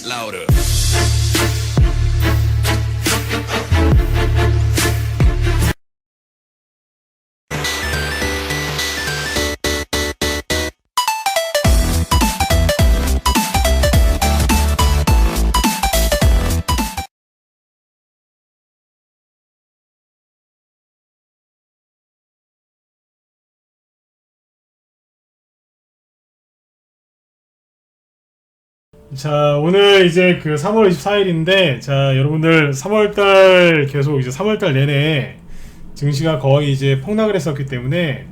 bass louder. 자, 오늘 이제 그 3월 24일인데, 자, 여러분들 3월달 계속 이제 3월달 내내 증시가 거의 이제 폭락을 했었기 때문에,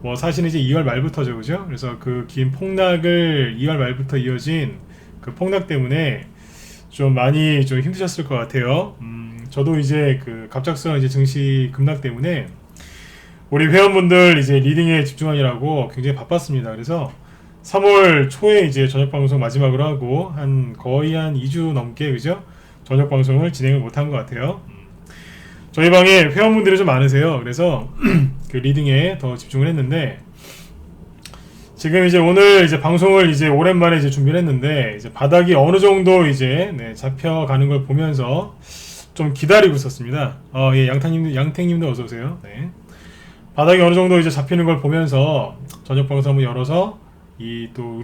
뭐 사실은 이제 2월 말부터죠, 그죠? 그래서 그 긴 폭락을 2월 말부터 이어진 그 폭락 때문에 좀 많이 좀 힘드셨을 것 같아요. 저도 이제 그 갑작스러운 이제 증시 급락 때문에 우리 회원분들 이제 리딩에 집중하느라고 굉장히 바빴습니다. 그래서 3월 초에 이제 저녁 방송 마지막으로 하고 거의 한 2주 넘게 그죠? 저녁 방송을 진행을 못한 것 같아요. 저희 방에 회원분들이 좀 많으세요. 그래서 그 리딩에 더 집중을 했는데 지금 이제 오늘 이제 방송을 이제 오랜만에 이제 준비를 했는데 이제 바닥이 어느 정도 이제 잡혀가는 걸 보면서 좀 기다리고 있었습니다. 예, 양탱님도 어서 오세요. 네. 바닥이 어느 정도 이제 잡히는 걸 보면서 저녁 방송 한번 열어서 또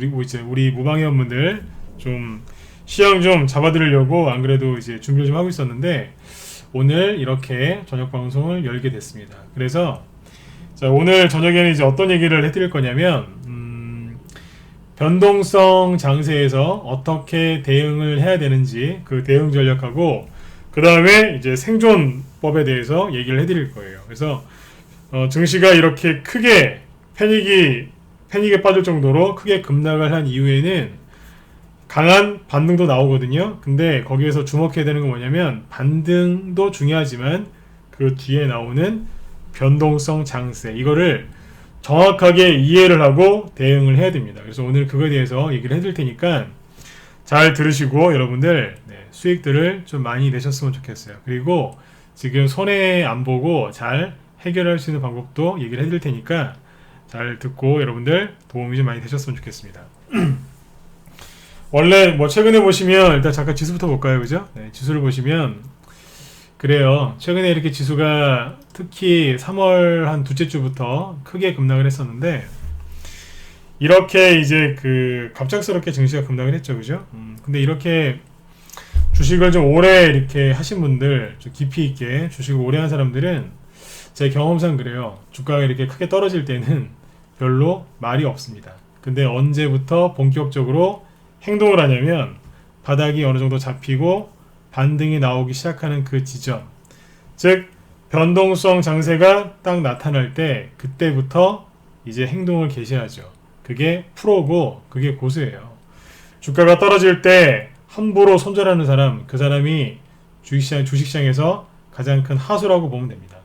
우리 무방회원분들 좀 시향 좀 잡아드리려고 안 그래도 이제 준비를 좀 하고 있었는데 오늘 이렇게 저녁 방송을 열게 됐습니다. 그래서 자, 오늘 저녁에는 이제 어떤 얘기를 해드릴 거냐면 변동성 장세에서 어떻게 대응을 해야 되는지 그 대응 전략하고 그 다음에 이제 생존법에 대해서 얘기를 해드릴 거예요. 그래서 증시가 이렇게 크게 패닉에 빠질 정도로 크게 급락을 한 이후에는 강한 반등도 나오거든요. 근데 거기에서 주목해야 되는 건 뭐냐면 반등도 중요하지만 그 뒤에 나오는 변동성 장세 이거를 정확하게 이해를 하고 대응을 해야 됩니다. 그래서 오늘 그거에 대해서 얘기를 해드릴 테니까 잘 들으시고 여러분들 수익들을 좀 많이 내셨으면 좋겠어요. 그리고 지금 손해 안 보고 잘 해결할 수 있는 방법도 얘기를 해드릴 테니까 잘 듣고 여러분들 도움이 좀 많이 되셨으면 좋겠습니다. 원래 뭐 최근에 보시면 일단 잠깐 지수부터 볼까요, 그죠? 네, 지수를 보시면 그래요. 최근에 이렇게 지수가 특히 3월 한 둘째 주부터 크게 급락을 했었는데 이렇게 이제 그 갑작스럽게 증시가 급락을 했죠, 그죠? 근데 이렇게 주식을 좀 오래 이렇게 하신 분들, 좀 깊이 있게 주식을 오래 한 사람들은 제 경험상 그래요. 주가가 이렇게 크게 떨어질 때는 별로 말이 없습니다. 근데 언제부터 본격적으로 행동을 하냐면 바닥이 어느 정도 잡히고 반등이 나오기 시작하는 그 지점, 즉 변동성 장세가 딱 나타날 때 그때부터 이제 행동을 개시하죠. 그게 프로고 그게 고수예요. 주가가 떨어질 때 함부로 손절하는 사람, 그 사람이 주식시장에서 가장 큰 하수라고 보면 됩니다.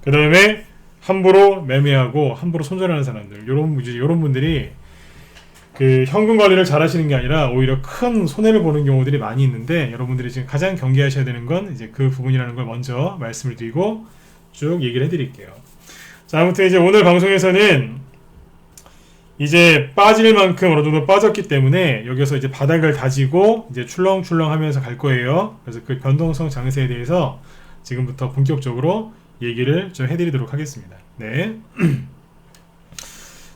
그 다음에 함부로 매매하고 함부로 손절하는 사람들, 요런 분들이 그 현금 관리를 잘 하시는 게 아니라 오히려 큰 손해를 보는 경우들이 많이 있는데 여러분들이 지금 가장 경계하셔야 되는 건 이제 그 부분이라는 걸 먼저 말씀을 드리고 쭉 얘기를 해드릴게요. 자, 아무튼 이제 오늘 방송에서는 이제 빠질 만큼 어느 정도 빠졌기 때문에 여기서 이제 바닥을 다지고 이제 출렁출렁 하면서 갈 거예요. 그래서 그 변동성 장세에 대해서 지금부터 본격적으로 얘기를 좀 해드리도록 하겠습니다. 네.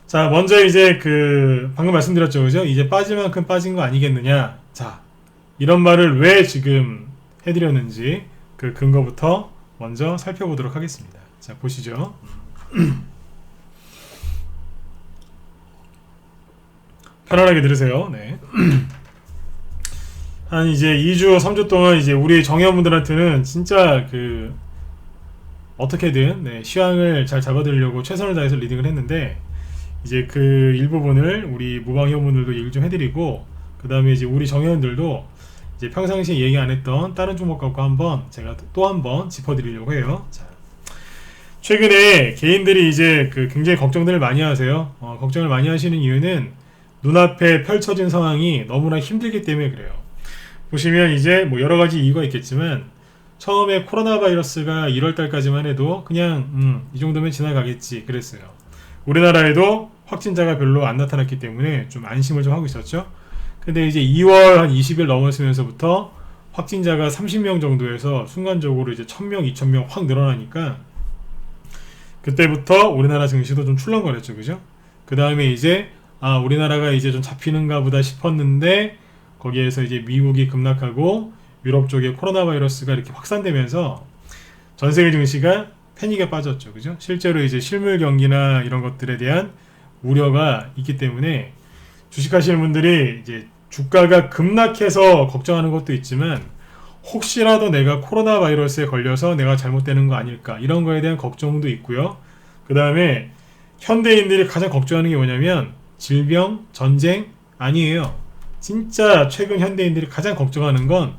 자, 먼저 이제 방금 말씀드렸죠, 그죠? 이제 빠질 만큼 빠진 거 아니겠느냐. 자, 이런 말을 왜 지금 해드렸는지 그 근거부터 먼저 살펴보도록 하겠습니다. 자, 보시죠. 편안하게 들으세요. 네. 한 이제 2주, 3주 동안 이제 우리 정회원분들한테는 진짜 어떻게든 시황을 잘 잡아드리려고 최선을 다해서 리딩을 했는데 이제 그 일부분을 우리 무방회원분들도 얘기를 좀 해드리고 그 다음에 이제 우리 정회원들도 이제 평상시에 얘기 안 했던 다른 종목 갖고 제가 또 한번 짚어드리려고 해요. 자, 최근에 개인들이 이제 굉장히 걱정들을 많이 하세요. 걱정을 많이 하시는 이유는 눈앞에 펼쳐진 상황이 너무나 힘들기 때문에 그래요. 보시면 이제 뭐 여러 가지 이유가 있겠지만 처음에 코로나 바이러스가 1월 달까지만 해도 그냥 이 정도면 지나가겠지 그랬어요. 우리나라에도 확진자가 별로 안 나타났기 때문에 좀 안심을 좀 하고 있었죠. 근데 이제 2월 한 20일 넘었으면서부터 확진자가 30명 정도에서 순간적으로 이제 1000명, 2000명 확 늘어나니까 그때부터 우리나라 증시도 좀 출렁거렸죠. 그죠? 그 다음에 이제 우리나라가 이제 좀 잡히는가 보다 싶었는데 거기에서 이제 미국이 급락하고 유럽 쪽에 코로나 바이러스가 이렇게 확산되면서 전 세계 증시가 패닉에 빠졌죠. 그죠? 실제로 이제 실물 경기나 이런 것들에 대한 우려가 있기 때문에 주식하시는 분들이 이제 주가가 급락해서 걱정하는 것도 있지만 혹시라도 내가 코로나 바이러스에 걸려서 내가 잘못되는 거 아닐까 이런 거에 대한 걱정도 있고요. 그 다음에 현대인들이 가장 걱정하는 게 뭐냐면 질병, 전쟁 아니에요. 진짜 최근 현대인들이 가장 걱정하는 건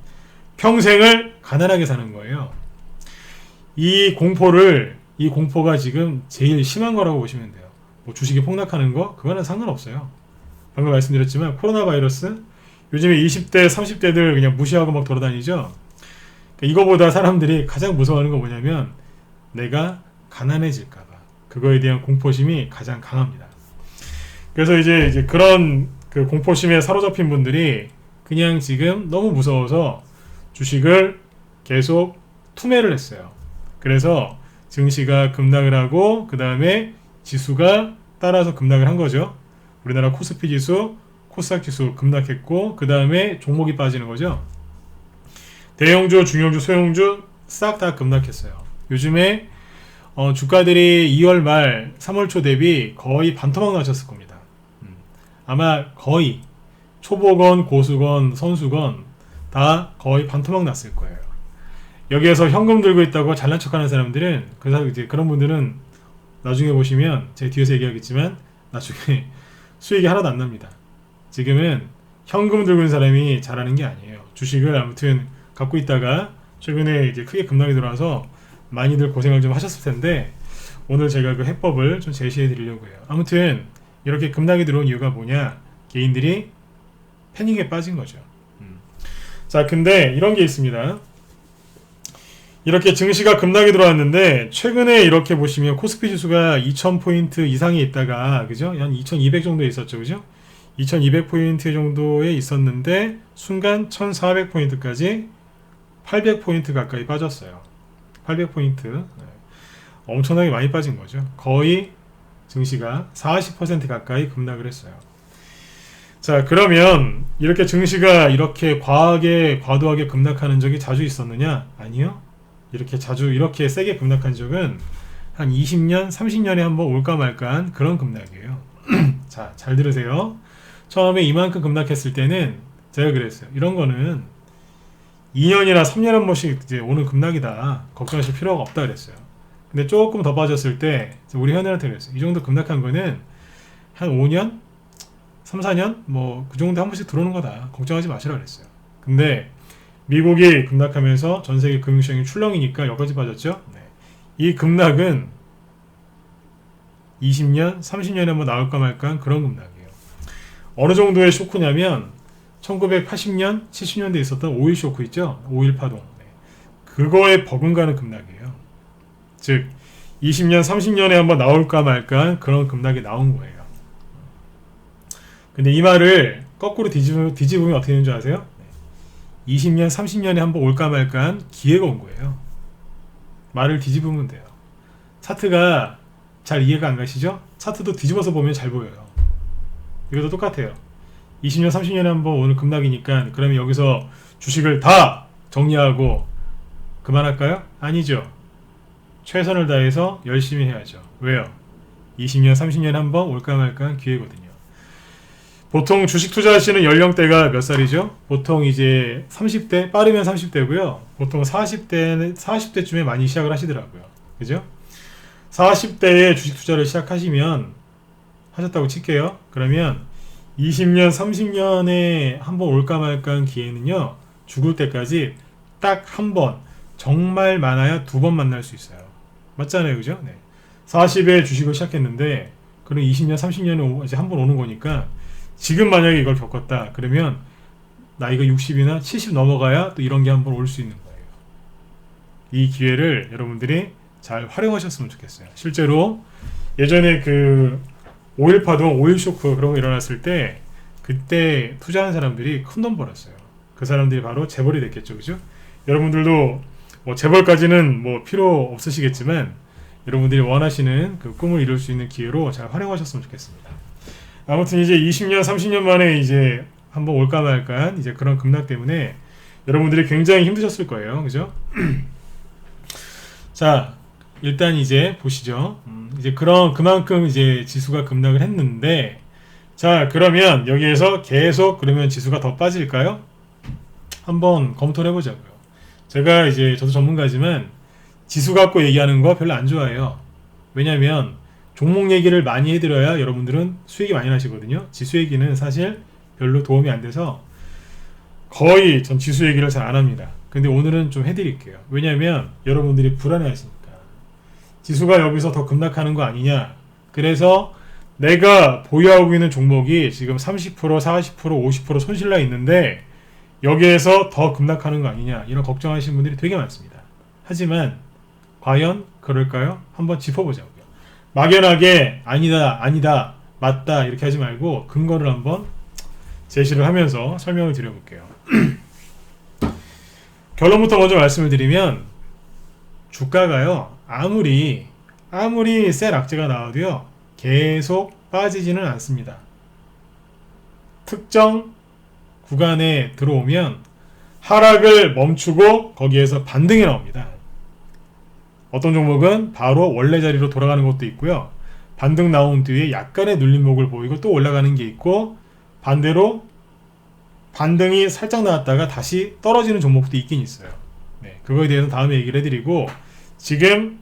평생을 가난하게 사는 거예요. 이 공포가 지금 제일 심한 거라고 보시면 돼요. 뭐 주식이 폭락하는 거 그거는 상관없어요. 방금 말씀드렸지만 코로나 바이러스 요즘에 20대 30대들 그냥 무시하고 막 돌아다니죠. 이거보다 사람들이 가장 무서워하는 거 뭐냐면 내가 가난해질까봐 그거에 대한 공포심이 가장 강합니다. 그래서 이제 그런 그 공포심에 사로잡힌 분들이 그냥 지금 너무 무서워서 주식을 계속 투매를 했어요. 그래서 증시가 급락을 하고 그 다음에 지수가 따라서 급락을 한 거죠. 우리나라 코스피 지수, 코스닥 지수 급락했고 그 다음에 종목이 빠지는 거죠. 대형주, 중형주, 소형주 싹 다 급락했어요. 요즘에 주가들이 2월 말 3월 초 대비 거의 반토막 나셨을 겁니다. 아마 거의 초보건 고수건 선수건 다 거의 반토막 났을 거예요. 여기에서 현금 들고 있다고 잘난 척하는 사람들은 이제 그런 분들은 나중에 보시면 제가 뒤에서 얘기하겠지만 나중에 수익이 하나도 안 납니다. 지금은 현금 들고 있는 사람이 잘하는 게 아니에요. 주식을 아무튼 갖고 있다가 최근에 이제 크게 급락이 들어와서 많이들 고생을 좀 하셨을 텐데 오늘 제가 그 해법을 좀 제시해 드리려고 해요. 아무튼 이렇게 급락이 들어온 이유가 뭐냐? 개인들이 패닉에 빠진 거죠. 자, 근데 이런 게 있습니다. 이렇게 증시가 급락이 들어왔는데 최근에 이렇게 보시면 코스피 지수가 2000포인트 이상에 있다가 그죠? 한 2200 정도에 있었죠. 그죠? 2200포인트 정도에 있었는데 순간 1400포인트까지 800포인트 가까이 빠졌어요. 800포인트. 네. 엄청나게 많이 빠진 거죠. 거의 증시가 40% 가까이 급락을 했어요. 자, 그러면 이렇게 증시가 이렇게 과도하게 급락하는 적이 자주 있었느냐? 아니요. 이렇게 세게 급락한 적은 한 20년, 30년에 한번 올까 말까한 그런 급락이에요. 자, 잘 들으세요. 처음에 이만큼 급락했을 때는 제가 그랬어요. 이런 거는 2년이나 3년에 한 번씩 이제 오는 급락이다. 걱정하실 필요가 없다 그랬어요. 근데 조금 더 빠졌을 때 우리 현우한테 그랬어요. 이 정도 급락한 거는 한 5년? 3, 4년? 뭐 그 정도 한 번씩 들어오는 거다. 걱정하지 마시라 그랬어요. 근데 미국이 급락하면서 전 세계 금융시장이 출렁이니까 여기까지 빠졌죠. 네. 이 급락은 20년, 30년에 한번 나올까 말까 그런 급락이에요. 어느 정도의 쇼크냐면 1980년, 70년대에 있었던 오일 쇼크 있죠? 오일 파동. 네. 그거에 버금가는 급락이에요. 즉 20년, 30년에 한번 나올까 말까 그런 급락이 나온 거예요. 근데 이 말을 거꾸로 뒤집으면 어떻게 되는 줄 아세요? 20년, 30년에 한번 올까 말까한 기회가 온 거예요. 말을 뒤집으면 돼요. 차트가 잘 이해가 안 가시죠? 차트도 뒤집어서 보면 잘 보여요. 이것도 똑같아요. 20년, 30년에 한번 오늘 급락이니까 그러면 여기서 주식을 다 정리하고 그만할까요? 아니죠. 최선을 다해서 열심히 해야죠. 왜요? 20년, 30년에 한번 올까 말까한 기회거든요. 보통 주식 투자하시는 연령대가 몇 살이죠? 보통 이제 30대, 빠르면 30대고요. 보통 40대쯤에 많이 시작을 하시더라고요. 그죠? 40대에 주식 투자를 하셨다고 칠게요. 그러면 20년, 30년에 한번 올까 말까한 기회는요. 죽을 때까지 딱 한 번, 정말 많아야 2번 만날 수 있어요. 맞잖아요. 그죠? 네. 40에 주식을 시작했는데 그럼 20년, 30년에 이제 한 번 오는 거니까 지금 만약에 이걸 겪었다 그러면 나이가 60이나 70 넘어가야 또 이런 게 한번 올 수 있는 거예요. 이 기회를 여러분들이 잘 활용하셨으면 좋겠어요. 실제로 예전에 그 오일 파동, 오일 쇼크 그런 거 일어났을 때 그때 투자한 사람들이 큰 돈 벌었어요. 그 사람들이 바로 재벌이 됐겠죠, 그죠? 여러분들도 뭐 재벌까지는 뭐 필요 없으시겠지만 여러분들이 원하시는 그 꿈을 이룰 수 있는 기회로 잘 활용하셨으면 좋겠습니다. 아무튼 이제 20년, 30년 만에 이제 한번 올까 말까한 이제 그런 급락 때문에 여러분들이 굉장히 힘드셨을 거예요, 그죠? 자, 일단 이제 보시죠. 이제 그만큼 이제 지수가 급락을 했는데, 자, 그러면 여기에서 계속 그러면 지수가 더 빠질까요? 한번 검토를 해보자고요. 제가 이제 저도 전문가지만 지수 갖고 얘기하는 거 별로 안 좋아해요. 왜냐면 종목 얘기를 많이 해드려야 여러분들은 수익이 많이 나시거든요. 지수 얘기는 사실 별로 도움이 안 돼서 거의 전 지수 얘기를 잘 안 합니다. 근데 오늘은 좀 해드릴게요. 왜냐면 여러분들이 불안해 하시니까. 지수가 여기서 더 급락하는 거 아니냐. 그래서 내가 보유하고 있는 종목이 지금 30%, 40%, 50% 손실나 있는데 여기에서 더 급락하는 거 아니냐. 이런 걱정하시는 분들이 되게 많습니다. 하지만 과연 그럴까요? 한번 짚어보자고요. 막연하게 아니다, 맞다 이렇게 하지 말고 근거를 한번 제시를 하면서 설명을 드려볼게요. 결론부터 먼저 말씀을 드리면 주가가요 아무리 셀 악재가 나와도요 계속 빠지지는 않습니다. 특정 구간에 들어오면 하락을 멈추고 거기에서 반등이 나옵니다. 어떤 종목은 바로 원래 자리로 돌아가는 것도 있고요. 반등 나온 뒤에 약간의 눌림목을 보이고 또 올라가는 게 있고 반대로 반등이 살짝 나왔다가 다시 떨어지는 종목도 있긴 있어요. 네, 그거에 대해서 다음에 얘기를 해드리고 지금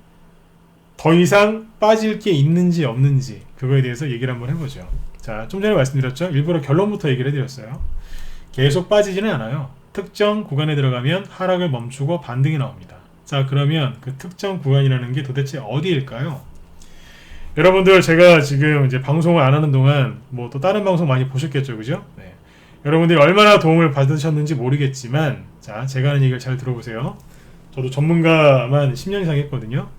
더 이상 빠질 게 있는지 없는지 그거에 대해서 얘기를 한번 해보죠. 자, 좀 전에 말씀드렸죠. 일부러 결론부터 얘기를 해드렸어요. 계속 빠지지는 않아요. 특정 구간에 들어가면 하락을 멈추고 반등이 나옵니다. 자, 그러면 그 특정 구간이라는 게 도대체 어디일까요? 여러분들 제가 지금 이제 방송을 안 하는 동안 뭐 또 다른 방송 많이 보셨겠죠, 그죠? 네. 여러분들이 얼마나 도움을 받으셨는지 모르겠지만 자, 제가 하는 얘기를 잘 들어보세요. 저도 전문가만 10년 이상 했거든요.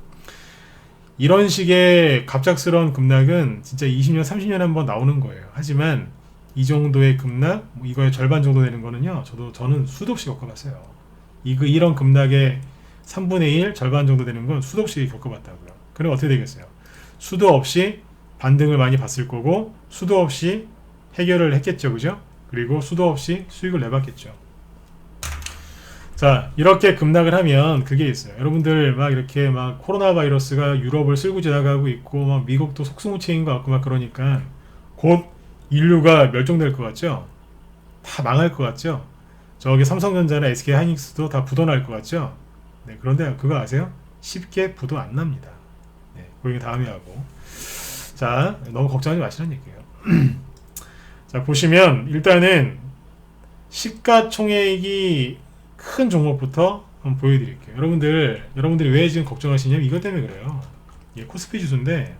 이런 식의 갑작스러운 급락은 진짜 20년, 30년에 한번 나오는 거예요. 하지만 이 정도의 급락, 뭐 이거의 절반 정도 되는 거는요. 저는 수도 없이 겪어봤어요. 이런 급락의 3분의 1, 절반 정도 되는 건 수도 없이 겪어봤다고요. 그럼 어떻게 되겠어요? 수도 없이 반등을 많이 봤을 거고 수도 없이 해결을 했겠죠, 그죠? 그리고 수도 없이 수익을 내봤겠죠. 자, 이렇게 급락을 하면 그게 있어요. 여러분들 막 이렇게 막 코로나 바이러스가 유럽을 쓸고 지나가고 있고 막 미국도 속수무책인 것 같고 막 그러니까 곧 인류가 멸종될 것 같죠? 다 망할 것 같죠? 저기 삼성전자나 SK 하이닉스도 다 부도날 것 같죠? 네, 그런데 그거 아세요? 쉽게 부도 안 납니다. 네, 그 얘기 다음에 하고. 자, 너무 걱정하지 마시라는 얘기예요. 자, 보시면 일단은 시가총액이 큰 종목부터 한번 보여드릴게요. 여러분들이 왜 지금 걱정하시냐면 이것 때문에 그래요. 이게 코스피 지수인데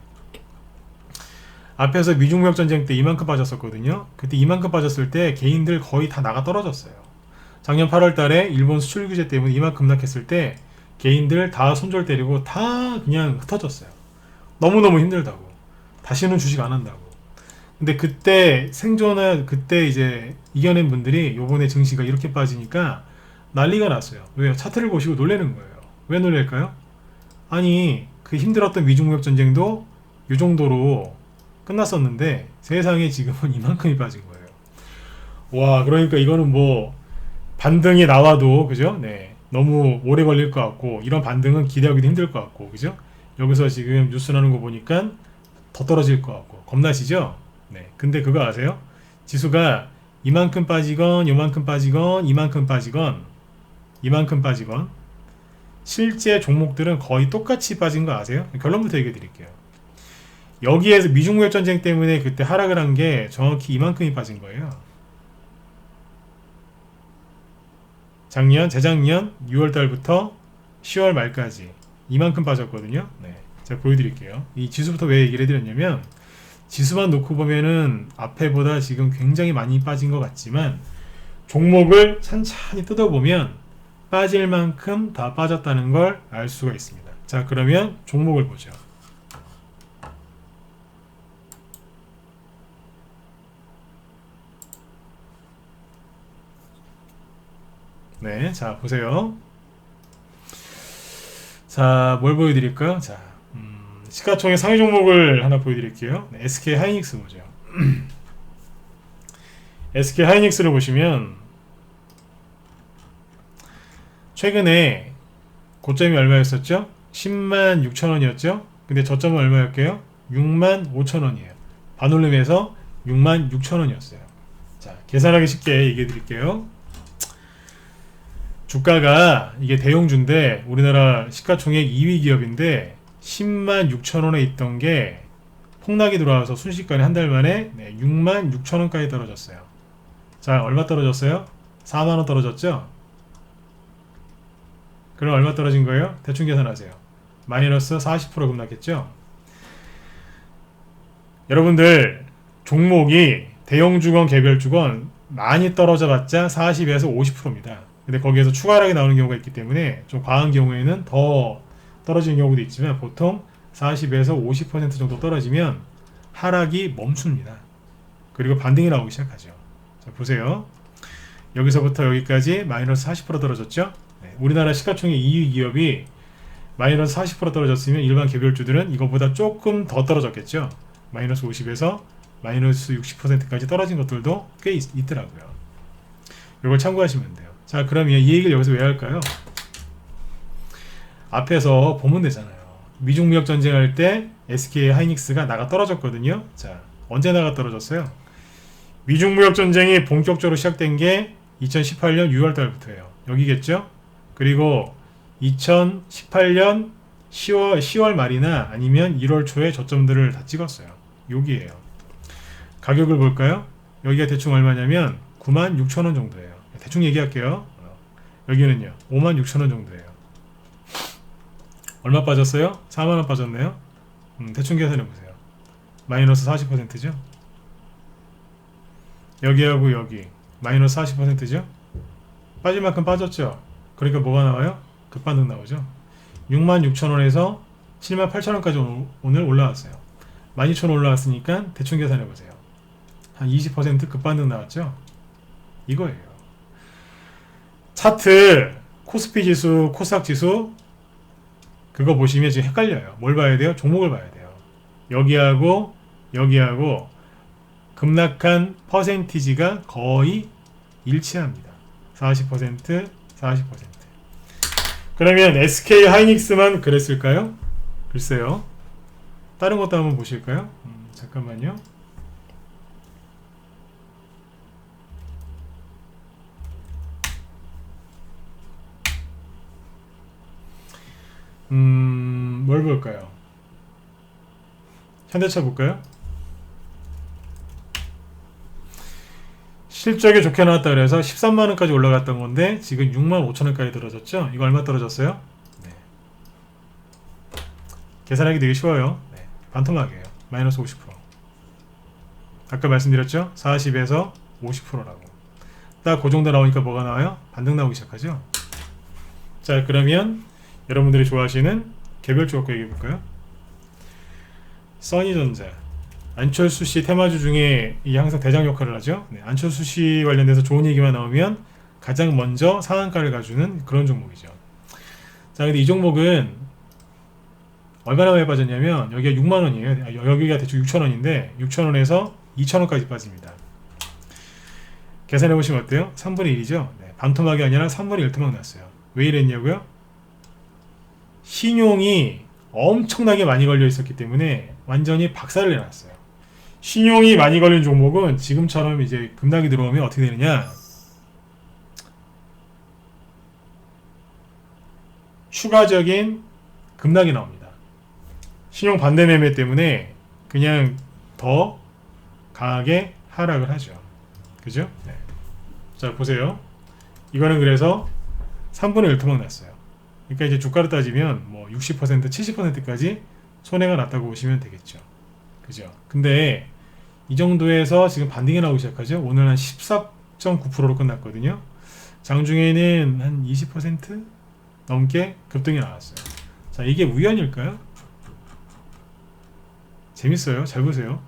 앞에서 미중무역 전쟁 때 이만큼 빠졌었거든요. 그때 이만큼 빠졌을 때 개인들 거의 다 나가 떨어졌어요. 작년 8월 달에 일본 수출 규제 때문에 이만큼 급락했을 때 개인들 다 손절 때리고 다 그냥 흩어졌어요. 너무너무 힘들다고. 다시는 주식 안 한다고. 근데 그때 그때 이제 이겨낸 분들이 요번에 증시가 이렇게 빠지니까 난리가 났어요. 왜요? 차트를 보시고 놀라는 거예요. 왜 놀랄까요? 아니, 그 힘들었던 미중무역 전쟁도 이 정도로 끝났었는데 세상에 지금은 이만큼이 빠진 거예요. 와, 그러니까 이거는 뭐 반등이 나와도 그죠? 네, 너무 오래 걸릴 것 같고 이런 반등은 기대하기도 힘들 것 같고 그죠? 여기서 지금 뉴스 나는 거 보니까 더 떨어질 것 같고 겁나시죠? 네, 근데 그거 아세요? 지수가 이만큼 빠지건 요만큼 빠지건 이만큼 빠지건 이만큼 빠지건 실제 종목들은 거의 똑같이 빠진 거 아세요? 결론부터 얘기해 드릴게요. 여기에서 미중무역 전쟁 때문에 그때 하락을 한 게 정확히 이만큼이 빠진 거예요. 재작년 6월 달부터 10월 말까지 이만큼 빠졌거든요. 네, 제가 보여드릴게요. 이 지수부터 왜 얘기를 해드렸냐면 지수만 놓고 보면은 앞에보다 지금 굉장히 많이 빠진 것 같지만 종목을 천천히 뜯어보면 빠질 만큼 다 빠졌다는 걸 알 수가 있습니다. 자, 그러면 종목을 보죠. 네, 자 보세요. 자, 뭘 보여드릴까요? 자, 시가총액 상위 종목을 하나 보여드릴게요. 네, SK 하이닉스 보죠. SK 하이닉스를 보시면 최근에 고점이 얼마였었죠? 10만 6천 원이었죠? 근데 저점은 얼마였게요? 6만 5천 원이에요. 반올림에서 6만 6천 원이었어요. 자, 계산하기 쉽게 얘기해 드릴게요. 주가가 이게 대형주인데 우리나라 시가총액 2위 기업인데 10만 6천 원에 있던 게 폭락이 들어와서 순식간에 한 달 만에 6만 6천 원까지 떨어졌어요. 자, 얼마 떨어졌어요? 4만 원 떨어졌죠? 그럼 얼마 떨어진 거예요? 대충 계산하세요. 마이너스 40% 급락했죠? 여러분들 종목이 대형주건 개별주건 많이 떨어져 봤자 40에서 50%입니다. 근데 거기에서 추가 하락이 나오는 경우가 있기 때문에 좀 과한 경우에는 더 떨어지는 경우도 있지만 보통 40에서 50% 정도 떨어지면 하락이 멈춥니다. 그리고 반등이 나오기 시작하죠. 자, 보세요. 여기서부터 여기까지 마이너스 40% 떨어졌죠? 네, 우리나라 시가총액 2위 기업이 마이너스 40% 떨어졌으면 일반 개별주들은 이거보다 조금 더 떨어졌겠죠? 마이너스 50에서 마이너스 60%까지 떨어진 것들도 꽤 있더라고요. 이걸 참고하시면 돼요. 자, 그러면 이 얘기를 여기서 왜 할까요? 앞에서 보면 되잖아요. 미중무역 전쟁할 때 SK 하이닉스가 나가 떨어졌거든요. 자, 언제 나가 떨어졌어요? 미중무역 전쟁이 본격적으로 시작된 게 2018년 6월 달부터예요. 여기겠죠? 그리고 2018년 10월 말이나 아니면 1월 초에 저점들을 다 찍었어요. 여기에요. 가격을 볼까요? 여기가 대충 얼마냐면 96,000원 정도예요. 대충 얘기할게요. 여기는요 56,000원 정도예요. 얼마 빠졌어요? 4만원 빠졌네요. 대충 계산해보세요. 마이너스 40%죠? 여기하고 여기 마이너스 40%죠? 빠질 만큼 빠졌죠? 그러니까 뭐가 나와요? 급반등 나오죠? 66,000원에서 78,000원까지 오늘 올라왔어요. 12,000원 올라왔으니까 대충 계산해보세요. 한 20% 급반등 나왔죠? 이거예요. 차트, 코스피 지수, 코스닥 지수 그거 보시면 지금 헷갈려요. 뭘 봐야 돼요? 종목을 봐야 돼요. 여기하고 여기하고 급락한 퍼센티지가 거의 일치합니다. 40%, 40%. 그러면 SK 하이닉스만 그랬을까요? 글쎄요. 다른 것도 한번 보실까요? 잠깐만요. 뭘 볼까요? 현대차 볼까요? 실적이 좋게 나왔다 그래서 13만원까지 올라갔던 건데 지금 65,000원까지 떨어졌죠? 이거 얼마 떨어졌어요? 네. 계산하기 되게 쉬워요. 네. 반토막이에요. 마이너스 50%. 아까 말씀드렸죠? 40에서 50%라고. 딱 그 정도 나오니까 뭐가 나와요? 반등 나오기 시작하죠? 자, 그러면 여러분들이 좋아하시는 개별주 갖고 얘기해 볼까요? 써니전자. 안철수 씨 테마주 중에 이 항상 대장 역할을 하죠. 네, 안철수 씨 관련돼서 좋은 얘기만 나오면 가장 먼저 상한가를 가주는 그런 종목이죠. 자, 근데 이 종목은 얼마나 많이 빠졌냐면 여기가 6만원이에요. 여기가 대충 6천원인데 6천원에서 2천원까지 빠집니다. 계산해 보시면 어때요? 3분의 1이죠. 네, 반토막이 아니라 3분의 1 토막 났어요. 왜 이랬냐고요? 신용이 엄청나게 많이 걸려 있었기 때문에 완전히 박살을 내놨어요. 신용이 많이 걸린 종목은 지금처럼 이제 급락이 들어오면 어떻게 되느냐? 추가적인 급락이 나옵니다. 신용 반대 매매 때문에 그냥 더 강하게 하락을 하죠. 그죠? 네. 자, 보세요. 이거는 그래서 3분의 1 토막 났어요. 그러니까 이제 주가로 따지면 뭐 60%, 70%까지 손해가 났다고 보시면 되겠죠. 그죠? 근데 이 정도에서 지금 반등이 나오기 시작하죠. 오늘 한 14.9%로 끝났거든요. 장중에는 한 20% 넘게 급등이 나왔어요. 자, 이게 우연일까요? 재밌어요. 잘 보세요.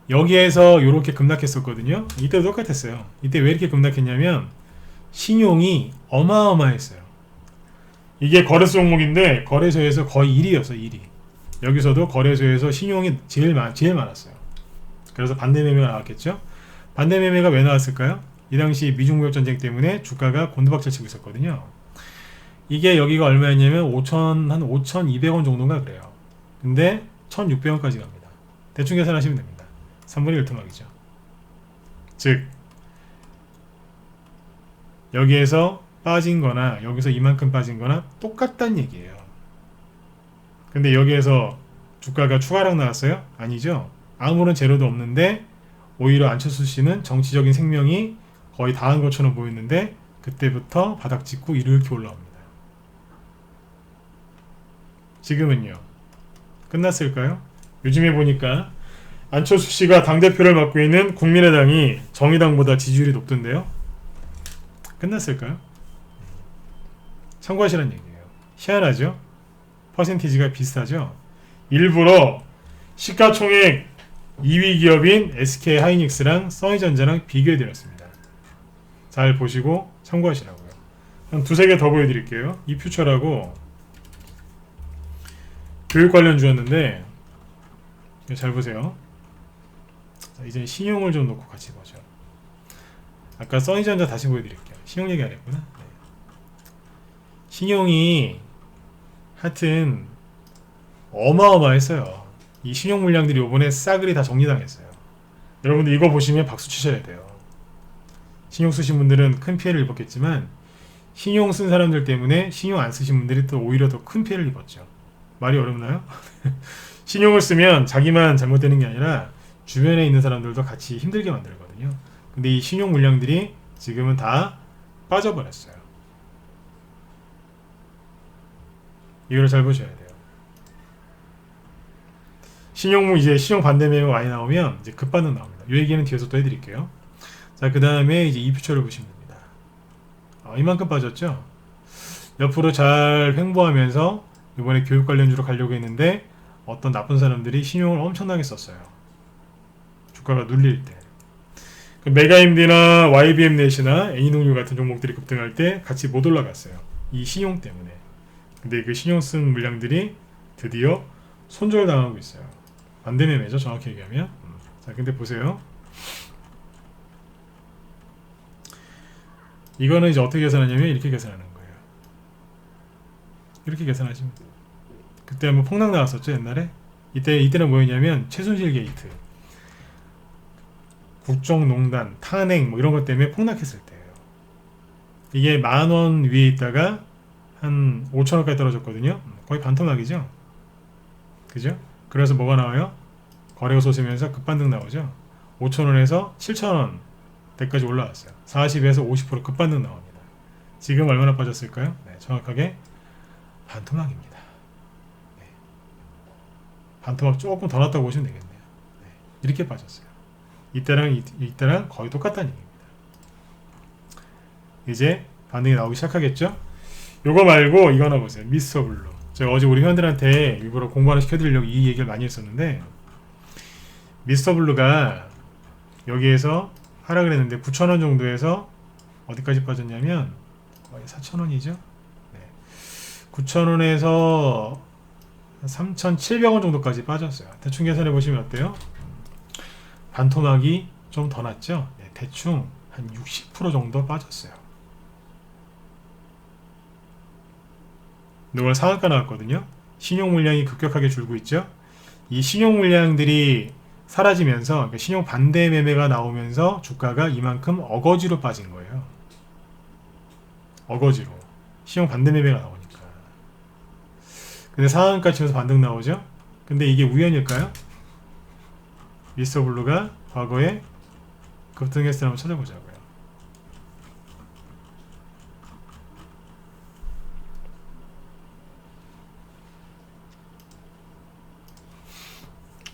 여기에서 이렇게 급락했었거든요. 이때도 똑같았어요. 이때 왜 이렇게 급락했냐면 신용이 어마어마했어요. 이게 거래소 종목인데 거래소에서 거의 1위였어. 1위. 여기서도 거래소에서 신용이 제일 많았어요. 그래서 반대 매매가 나왔겠죠. 반대 매매가 왜 나왔을까요? 이 당시 미중 무역 전쟁 때문에 주가가 곤두박질 치고 있었거든요. 이게 여기가 얼마였냐면 한 5,200원 정도인가 그래요. 근데 1,600원까지 갑니다. 대충 계산하시면 됩니다. 3분의 1 토막이죠. 즉 여기에서 빠진 거나 여기서 이만큼 빠진 거나 똑같다는 얘기예요. 근데 여기에서 주가가 추가락 나왔어요? 아니죠. 아무런 재료도 없는데 오히려 안철수 씨는 정치적인 생명이 거의 다한 것처럼 보였는데 그때부터 바닥 찍고 이렇게 올라옵니다. 지금은요. 끝났을까요? 요즘에 보니까 안철수 씨가 당대표를 맡고 있는 국민의당이 정의당보다 지지율이 높던데요. 끝났을까요? 참고하시라는 얘기예요. 희한하죠? 퍼센티지가 비슷하죠? 일부러 시가총액 2위 기업인 SK 하이닉스랑 써니전자랑 비교해드렸습니다. 잘 보시고 참고하시라고요. 한 두세 개 더 보여드릴게요. 이 퓨처라고 교육 관련주였는데 잘 보세요. 자, 이제 신용을 좀 놓고 같이 보죠. 아까 써니전자 다시 보여드릴게요. 신용 얘기 안 했구나. 네. 신용이 하여튼 어마어마했어요. 이 신용 물량들이 요번에 싸그리 다 정리당했어요. 여러분들 이거 보시면 박수 치셔야 돼요. 신용 쓰신 분들은 큰 피해를 입었겠지만 신용 쓴 사람들 때문에 신용 안 쓰신 분들이 또 오히려 더 큰 피해를 입었죠. 말이 어렵나요? 신용을 쓰면 자기만 잘못되는 게 아니라 주변에 있는 사람들도 같이 힘들게 만들거든요. 근데 이 신용 물량들이 지금은 다 빠져버렸어요. 이거를 잘 보셔야 돼요. 이제 신용 반대 매매가 많이 나오면 이제 급반응 나옵니다. 이 얘기는 뒤에서 또 해드릴게요. 자, 그 다음에 이제 이 퓨처를 보시면 됩니다. 이만큼 빠졌죠? 옆으로 잘 횡보하면서 이번에 교육 관련주로 가려고 했는데 어떤 나쁜 사람들이 신용을 엄청나게 썼어요. 주가가 눌릴 때. 메가임디나 YBM넷이나 A농유 같은 종목들이 급등할 때 같이 못 올라갔어요. 이 신용 때문에. 근데 그 신용 쓴 물량들이 드디어 손절당하고 있어요. 반대 매매죠, 정확히 얘기하면. 자, 근데 보세요. 이거는 이제 어떻게 계산하냐면 이렇게 계산하는 거예요. 이렇게 계산하시면 돼요. 그때 한번 폭락 나왔었죠, 옛날에? 이때는 뭐였냐면 최순실 게이트, 국정농단, 탄핵 뭐 이런 것 때문에 폭락했을 때예요. 이게 10,000원 위에 있다가 한 5,000원까지 떨어졌거든요. 거의 반토막이죠. 그죠? 그래서 뭐가 나와요? 거래가 솟으면서 급반등 나오죠. 5,000원에서 7,000원 대까지 올라왔어요. 40에서 50% 급반등 나옵니다. 지금 얼마나 빠졌을까요? 네, 정확하게 반토막입니다. 네. 반토막 조금 더 났다고 보시면 되겠네요. 네, 이렇게 빠졌어요. 이때랑 거의 똑같다는 얘기입니다. 이제 반등이 나오기 시작하겠죠? 요거 말고 이거 하나 보세요. 미스터 블루. 제가 어제 우리 회원들한테 일부러 공부 하나 시켜드리려고 이 얘기를 많이 했었는데 미스터 블루가 여기에서 하락을 했는데 9,000원 정도에서 어디까지 빠졌냐면 거의 4,000원이죠. 네. 9,000원에서 3,700원 정도까지 빠졌어요. 대충 계산해 보시면 어때요? 반토막이 좀 더 났죠? 네, 대충 한 60% 정도 빠졌어요. 오늘 상한가 나왔거든요. 신용 물량이 급격하게 줄고 있죠. 이 신용 물량들이 사라지면서 그러니까 신용 반대 매매가 나오면서 주가가 이만큼 어거지로 빠진 거예요. 어거지로. 신용 반대 매매가 나오니까. 근데 상한가 치면서 반등 나오죠. 근데 이게 우연일까요? 미스터 블루가 과거에 급등했을 때 한번 찾아보자고요.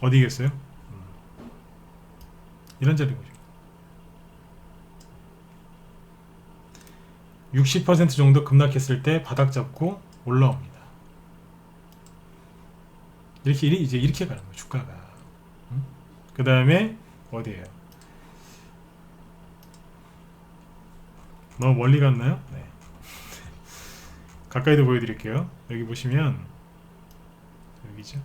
어디겠어요? 이런 자리거죠. 60% 정도 급락했을 때 바닥 잡고 올라옵니다. 이렇게 가는 거예요, 주가가. 그 다음에 어디에요? 너무 멀리 갔나요? 네. 가까이도 보여드릴게요. 여기 보시면 여기죠.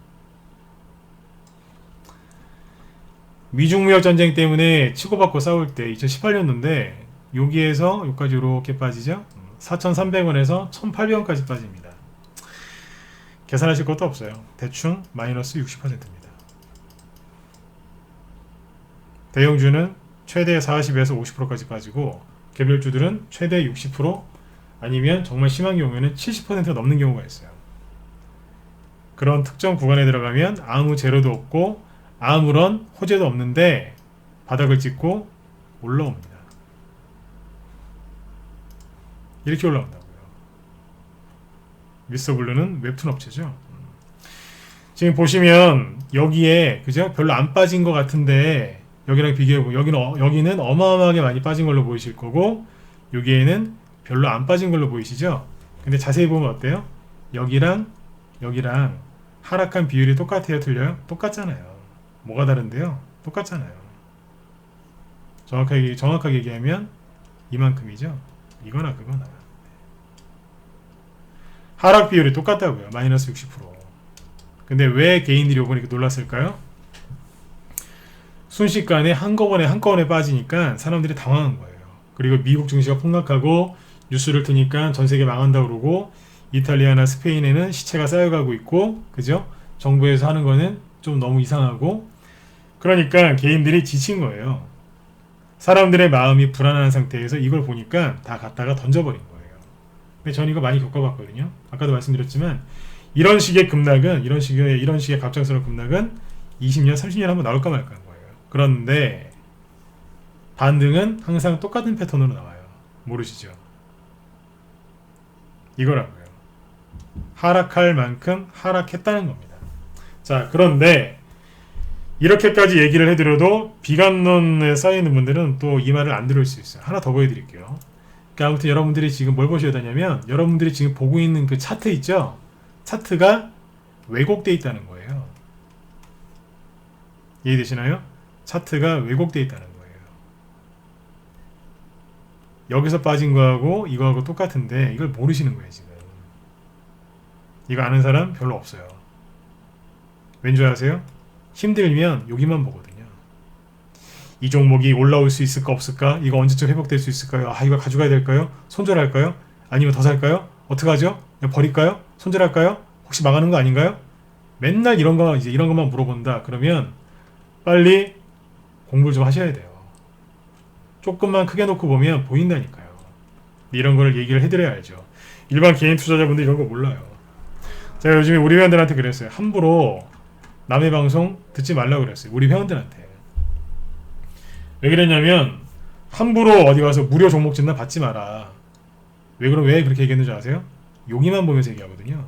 미중무역 전쟁 때문에 치고받고 싸울 때 2018년도인데 여기에서 여기까지 이렇게 빠지죠. 4,300원에서 1,800원까지 빠집니다. 계산하실 것도 없어요. 대충 마이너스 60%입니다. 대형주는 최대 40에서 50%까지 빠지고 개별주들은 최대 60% 아니면 정말 심한 경우에는 70%가 넘는 경우가 있어요. 그런 특정 구간에 들어가면 아무 재료도 없고 아무런 호재도 없는데 바닥을 찍고 올라옵니다. 이렇게 올라온다고요. 미스터블루는 웹툰 업체죠. 지금 보시면 여기에 그죠? 별로 안 빠진 것 같은데 여기랑 비교해보면 여기는 어마어마하게 많이 빠진 걸로 보이실 거고 여기에는 별로 안 빠진 걸로 보이시죠? 근데 자세히 보면 어때요? 여기랑 하락한 비율이 똑같아요? 틀려요? 똑같잖아요. 뭐가 다른데요? 똑같잖아요. 정확하게 얘기하면 이만큼이죠? 이거나 그거나. 하락 비율이 똑같다고요. 마이너스 60%. 근데 왜 개인들이 요번에 이렇게 놀랐을까요? 순식간에 한꺼번에 빠지니까 사람들이 당황한 거예요. 그리고 미국 증시가 폭락하고 뉴스를 트니까 전 세계 망한다 그러고 이탈리아나 스페인에는 시체가 쌓여가고 있고 그죠? 정부에서 하는 거는 좀 너무 이상하고 그러니까 개인들이 지친 거예요. 사람들의 마음이 불안한 상태에서 이걸 보니까 다 갖다가 던져버린 거예요. 근데 전 이거 많이 겪어봤거든요. 아까도 말씀드렸지만 이런 식의 급락은 이런 식의 갑작스러운 급락은 20년, 30년 한번 나올까 말까한 거예요. 그런데 반등은 항상 똑같은 패턴으로 나와요. 모르시죠? 이거라고요. 하락할 만큼 하락했다는 겁니다. 자, 그런데 이렇게까지 얘기를 해드려도 비관론에 쌓여있는 분들은 또 이 말을 안 들을 수 있어요. 하나 더 보여드릴게요. 그러니까 아무튼 여러분들이 지금 뭘 보셔야 되냐면 여러분들이 지금 보고 있는 그 차트 있죠? 차트가 왜곡되어 있다는 거예요. 이해되시나요? 차트가 왜곡되어 있다는 거예요. 여기서 빠진 거하고 이거하고 똑같은데 이걸 모르시는 거예요 지금. 이거 아는 사람 별로 없어요. 왠지 아세요? 힘들면 여기만 보거든요. 이 종목이 올라올 수 있을까 없을까? 이거 언제쯤 회복될 수 있을까요? 아, 이거 가져가야 될까요? 손절할까요? 아니면 더 살까요? 어떡하죠? 버릴까요? 손절할까요? 혹시 망하는 거 아닌가요? 맨날 이런 것만 물어본다. 그러면 빨리 공부를 좀 하셔야 돼요. 조금만 크게 놓고 보면 보인다니까요. 이런 거를 얘기를 해드려야 알죠. 일반 개인 투자자분들 이런 거 몰라요. 제가 요즘에 우리 회원들한테 그랬어요. 함부로 남의 방송 듣지 말라고 그랬어요. 우리 회원들한테. 왜 그랬냐면 함부로 어디 가서 무료 종목 진단 받지 마라. 왜 그렇게 얘기했는지 아세요? 여기만 보면서 얘기하거든요.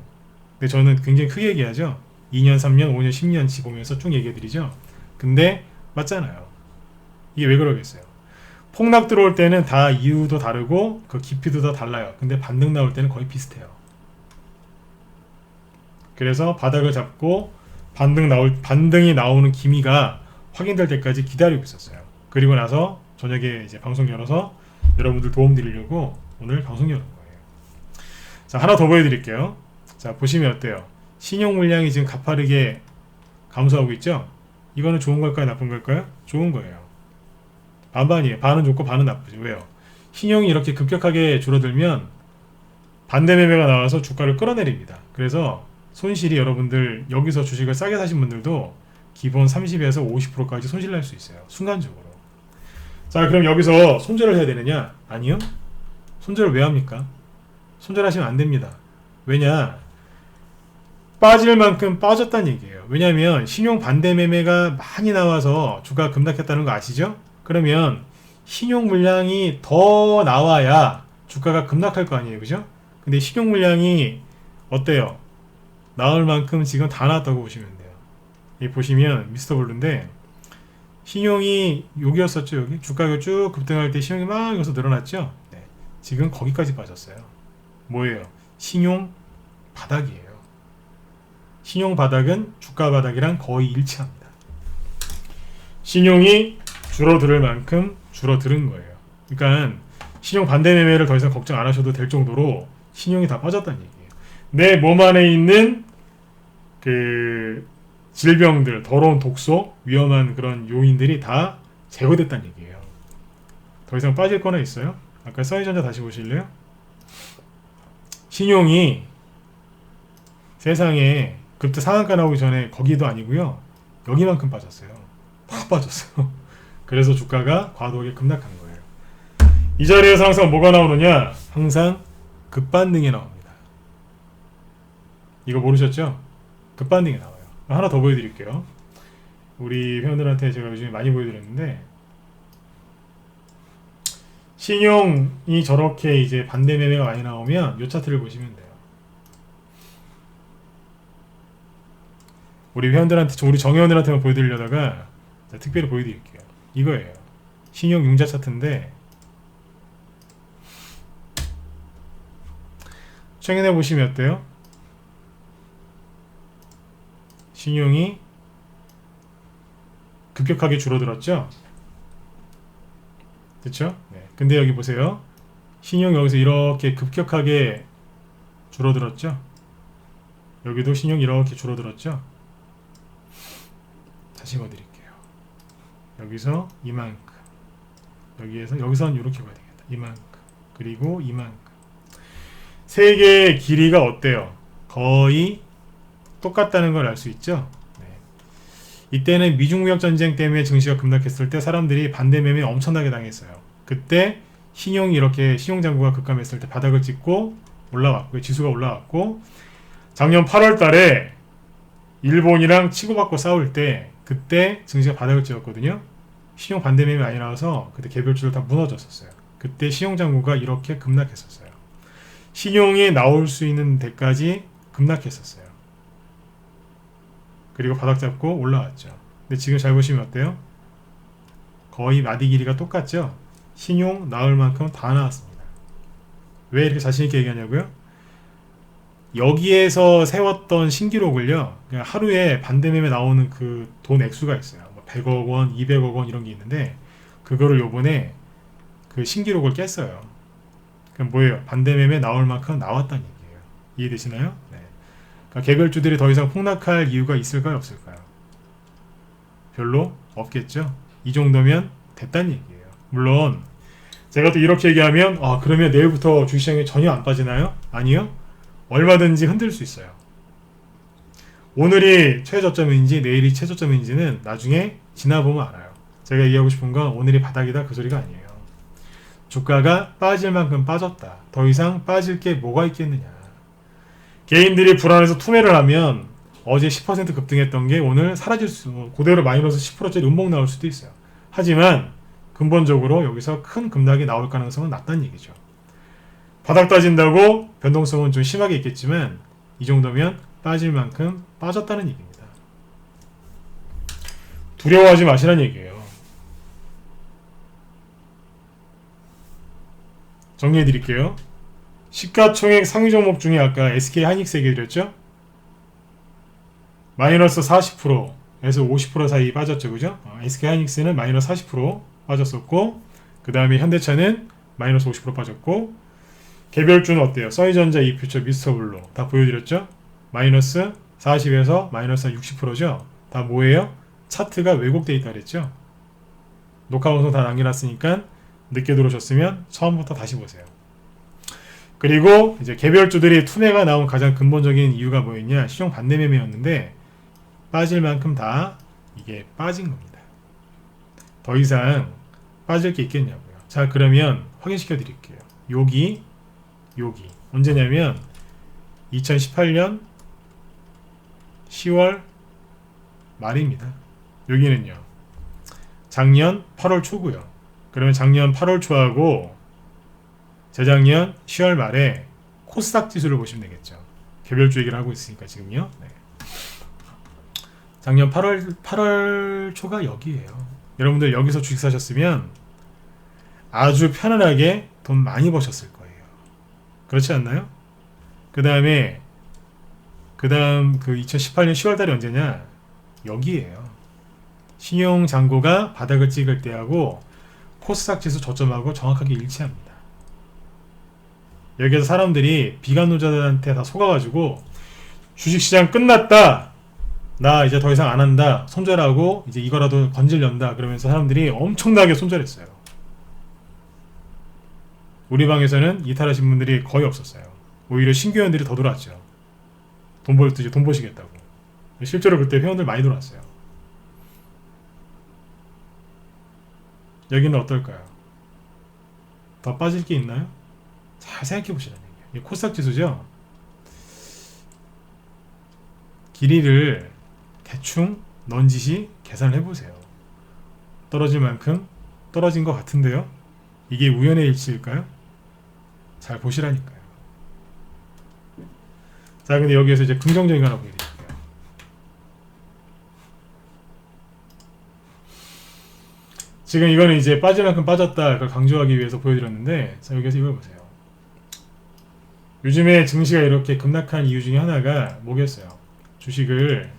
근데 저는 굉장히 크게 얘기하죠. 2년, 3년, 5년, 10년치 보면서 쭉 얘기해드리죠. 근데 맞잖아요. 이게 왜 그러겠어요? 폭락 들어올 때는 다 이유도 다르고 그 깊이도 다 달라요. 근데 반등 나올 때는 거의 비슷해요. 그래서 바닥을 잡고 반등이 나오는 기미가 확인될 때까지 기다리고 있었어요. 그리고 나서 저녁에 이제 방송 열어서 여러분들 도움 드리려고 오늘 방송 여는 거예요. 자, 하나 더 보여드릴게요. 자, 보시면 어때요? 신용 물량이 지금 가파르게 감소하고 있죠? 이거는 좋은 걸까요? 나쁜 걸까요? 좋은 거예요. 반반이에요. 반은 좋고 반은 나쁘죠. 왜요? 신용이 이렇게 급격하게 줄어들면 반대 매매가 나와서 주가를 끌어내립니다. 그래서 손실이 여러분들 여기서 주식을 싸게 사신 분들도 기본 30에서 50%까지 손실 날 수 있어요. 순간적으로. 자, 그럼 여기서 손절을 해야 되느냐? 아니요. 손절을 왜 합니까? 손절하시면 안 됩니다. 왜냐? 빠질 만큼 빠졌다는 얘기예요. 왜냐하면 신용 반대 매매가 많이 나와서 주가가 급락했다는 거 아시죠? 그러면 신용 물량이 더 나와야 주가가 급락할 거 아니에요. 그죠? 근데 신용 물량이 어때요? 나올 만큼 지금 다 나왔다고 보시면 돼요. 여기 보시면 미스터블루인데 신용이 여기였었죠. 여기 주가가 쭉 급등할 때 신용이 막 여기서 늘어났죠. 네. 지금 거기까지 빠졌어요. 뭐예요? 신용 바닥이에요. 신용 바닥은 주가 바닥이랑 거의 일치합니다. 신용이 줄어들 만큼 줄어드는 거예요. 그러니까 신용 반대 매매를 더 이상 걱정 안 하셔도 될 정도로 신용이 다 빠졌다는 얘기예요. 내 몸 안에 있는 그 질병들, 더러운 독소, 위험한 그런 요인들이 다 제거됐다는 얘기예요. 더 이상 빠질 거나 있어요? 아까 써니전자 다시 보실래요? 신용이 세상에 그때 상한가 나오기 전에 거기도 아니고요. 여기만큼 빠졌어요. 다 빠졌어요. 그래서 주가가 과도하게 급락한 거예요. 이 자리에서 항상 뭐가 나오느냐? 항상 급반등이 나옵니다. 이거 모르셨죠? 급반등이 나와요. 하나 더 보여드릴게요. 우리 회원들한테 제가 요즘에 많이 보여드렸는데 신용이 저렇게 이제 반대 매매가 많이 나오면 이 차트를 보시면 돼요. 우리 회원들한테, 우리 정회원들한테만 보여드리려다가 특별히 보여드릴게요. 이거예요. 신용 융자 차트인데 최근에 보시면 어때요? 신용이 급격하게 줄어들었죠? 그쵸? 네. 근데 여기 보세요. 신용 여기서 이렇게 급격하게 줄어들었죠? 여기도 신용 이렇게 줄어들었죠? 다시 보여드릴게요. 여기서 이만큼, 여기선 이렇게 봐야 되겠다. 이만큼, 그리고 이만큼. 세 개의 길이가 어때요? 거의 똑같다는 걸 알 수 있죠? 네. 이때는 미중무역전쟁 때문에 증시가 급락했을 때 사람들이 반대 매매 엄청나게 당했어요. 그때 신용이 이렇게 신용장구가 급감했을 때 바닥을 찍고 올라왔고, 지수가 올라왔고, 작년 8월 달에 일본이랑 치고받고 싸울 때 그때 증시가 바닥을 찍었거든요. 신용 반대 매매 많이 나와서 그때 개별주들 다 무너졌었어요. 그때 신용장구가 이렇게 급락했었어요. 신용이 나올 수 있는 데까지 급락했었어요. 그리고 바닥 잡고 올라왔죠. 근데 지금 잘 보시면 어때요? 거의 마디 길이가 똑같죠? 신용 나올 만큼 다 나왔습니다. 왜 이렇게 자신있게 얘기하냐고요? 여기에서 세웠던 신기록을요, 그냥 하루에 반대매매 나오는 그 돈 액수가 있어요. 100억 원, 200억 원 이런 게 있는데, 그거를 요번에 그 신기록을 깼어요. 그럼 뭐예요? 반대매매 나올 만큼 나왔다는 얘기예요. 이해되시나요? 네. 그러니까 개별주들이 더 이상 폭락할 이유가 있을까요? 없을까요? 별로 없겠죠? 이 정도면 됐다는 얘기예요. 물론 제가 또 이렇게 얘기하면 그러면 내일부터 주식시장이 전혀 안 빠지나요? 아니요. 얼마든지 흔들 수 있어요. 오늘이 최저점인지 내일이 최저점인지는 나중에 지나보면 알아요. 제가 얘기하고 싶은 건 오늘이 바닥이다 그 소리가 아니에요. 주가가 빠질 만큼 빠졌다. 더 이상 빠질 게 뭐가 있겠느냐. 개인들이 불안해서 투매를 하면 어제 10% 급등했던 게 오늘 사라질 수, 그대로 마이너스 10%짜리 음봉 나올 수도 있어요. 하지만 근본적으로 여기서 큰 급락이 나올 가능성은 낮다는 얘기죠. 바닥 따진다고 변동성은 좀 심하게 있겠지만 이 정도면 빠질 만큼 빠졌다는 얘기입니다. 두려워하지 마시라는 얘기예요. 정리해 드릴게요. 시가총액 상위 종목 중에 아까 SK 하이닉스 얘기 드렸죠? 마이너스 40%에서 50% 사이 빠졌죠, 그죠? SK 하이닉스는 마이너스 40% 빠졌었고, 그 다음에 현대차는 마이너스 50% 빠졌고, 개별주는 어때요? 써니전자, 이퓨처, 미스터블루 다 보여드렸죠? 마이너스 40에서 마이너스 60%죠? 다 뭐예요? 차트가 왜곡되어 있다 그랬죠? 녹화 방송 다 남겨놨으니까 늦게 들어오셨으면 처음부터 다시 보세요. 그리고 이제 개별주들이 투매가 나온 가장 근본적인 이유가 뭐였냐? 신용 반대 매매였는데 빠질 만큼 다 이게 빠진 겁니다. 더 이상 빠질 게 있겠냐고요. 자, 그러면 확인시켜 드릴게요. 여기 언제냐면 2018년 10월 말입니다. 여기는요, 작년 8월 초고요. 그러면 작년 8월 초하고 재작년 10월 말에 코스닥 지수를 보시면 되겠죠. 개별주 얘기를 하고 있으니까 지금요. 네. 작년 8월 초가 여기에요. 여러분들 여기서 주식 사셨으면 아주 편안하게 돈 많이 버셨을 거예요. 그렇지 않나요? 그 다음 그 2018년 10월 달이 언제냐? 여기에요. 신용 잔고가 바닥을 찍을 때하고 코스닥 지수 저점하고 정확하게 일치합니다. 여기에서 사람들이 비관론자들한테 다 속아가지고 주식시장 끝났다, 나 이제 더 이상 안 한다, 손절하고 이제 이거라도 건질련다 그러면서 사람들이 엄청나게 손절했어요. 우리 방에서는 이탈하신 분들이 거의 없었어요. 오히려 신규 회원들이 더 들어왔죠. 돈 벌듯이 돈 버시겠다고. 실제로 그때 회원들 많이 들어왔어요. 여기는 어떨까요? 더 빠질 게 있나요? 잘 생각해 보시라는 얘기예요. 이게 코스닥 지수죠. 길이를 대충 넌지시 계산을 해보세요. 떨어질 만큼 떨어진 것 같은데요. 이게 우연의 일치일까요? 잘 보시라니까요. 자, 근데 여기에서 이제 긍정적인 거 하나 보여드릴게요. 지금 이거는 이제 빠질 만큼 빠졌다, 그걸 강조하기 위해서 보여드렸는데, 자, 여기서 이걸 보세요. 요즘에 증시가 이렇게 급락한 이유 중에 하나가 뭐겠어요? 주식을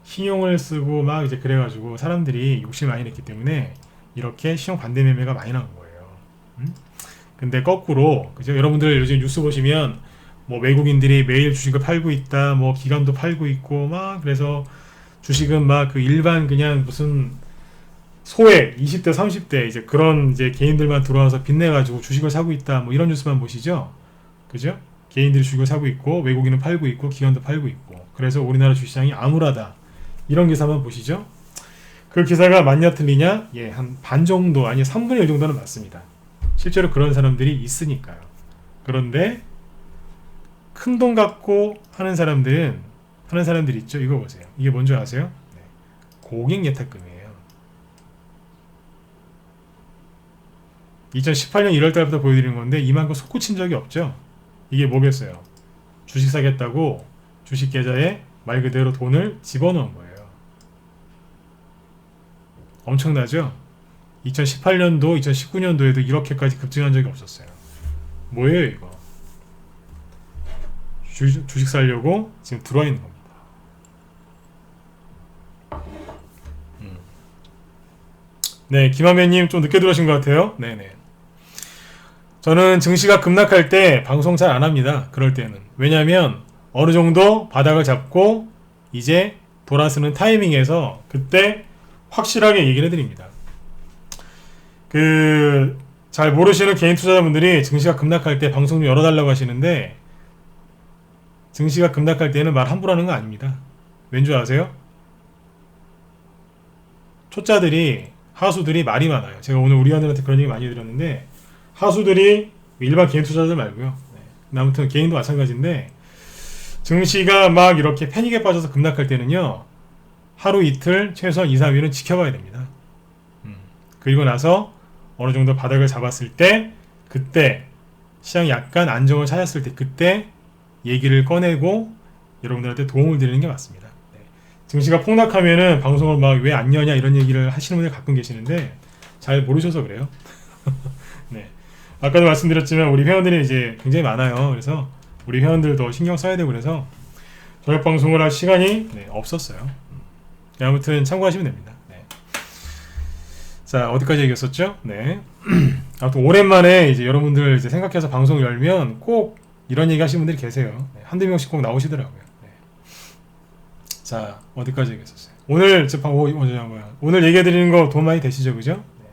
신용을 쓰고 막 이제 그래가지고 사람들이 욕심 많이 냈기 때문에 이렇게 신용 반대 매매가 많이 나온 거예요. 근데 거꾸로, 그죠? 여러분들 요즘 뉴스 보시면 뭐 외국인들이 매일 주식을 팔고 있다, 뭐 기관도 팔고 있고 막, 그래서 주식은 막 그 일반 그냥 무슨 소액 20대 30대 이제 그런 이제 개인들만 들어와서 빚내가지고 주식을 사고 있다, 뭐 이런 뉴스만 보시죠. 그죠? 개인들이 주식을 사고 있고 외국인은 팔고 있고 기관도 팔고 있고, 그래서 우리나라 주식시장이 암울하다, 이런 기사만 보시죠. 그 기사가 맞냐 틀리냐? 예, 한 반 정도, 아니 3분의 1 정도는 맞습니다. 실제로 그런 사람들이 있으니까요. 그런데 큰 돈 갖고 하는 사람들이 있죠. 이거 보세요. 이게 뭔지 아세요? 네. 고객 예탁금이에요. 2018년 1월달부터 보여드리는 건데 이만큼 솟구친 적이 없죠. 이게 뭐겠어요? 주식 사겠다고 주식 계좌에 말 그대로 돈을 집어넣은 거예요. 엄청나죠? 2018년도, 2019년도에도 이렇게까지 급증한 적이 없었어요. 뭐예요 이거? 주식 살려고 지금 들어와 있는 겁니다. 네, 김하매님 좀 늦게 들어오신 것 같아요. 네네. 저는 증시가 급락할 때 방송 잘 안 합니다. 그럴 때는. 왜냐면 어느 정도 바닥을 잡고 이제 돌아서는 타이밍에서 그때 확실하게 얘기를 해드립니다. 잘 모르시는 개인 투자자분들이 증시가 급락할 때 방송 좀 열어달라고 하시는데, 증시가 급락할 때는 말 함부로 하는 거 아닙니다. 왠지 아세요? 초짜들이, 하수들이 말이 많아요. 제가 오늘 우리 아들한테 그런 얘기 많이 드렸는데, 하수들이 일반 개인 투자자들 말고요. 네. 아무튼 개인도 마찬가지인데, 증시가 막 이렇게 패닉에 빠져서 급락할 때는요, 하루 이틀 최소한 2, 3일은 지켜봐야 됩니다. 그리고 나서 어느 정도 바닥을 잡았을 때, 그때 시장이 약간 안정을 찾았을 때 그때 얘기를 꺼내고 여러분들한테 도움을 드리는 게 맞습니다. 네. 증시가 폭락하면은 방송을 막 왜 안 여냐 이런 얘기를 하시는 분들 가끔 계시는데 잘 모르셔서 그래요. 네. 아까도 말씀드렸지만 우리 회원들이 이제 굉장히 많아요. 그래서 우리 회원들도 신경 써야 되고 그래서 저녁 방송을 할 시간이 없었어요. 아무튼 참고하시면 됩니다. 네. 자, 어디까지 얘기했었죠? 네. 아무튼 오랜만에 이제 여러분들 이제 생각해서 방송 열면 꼭 이런 얘기 하시는 분들이 계세요. 네. 한두 명씩 꼭 나오시더라고요. 네. 자, 어디까지 얘기했었어요? 오늘 얘기해드리는 거 도움 많이 되시죠? 그죠? 네.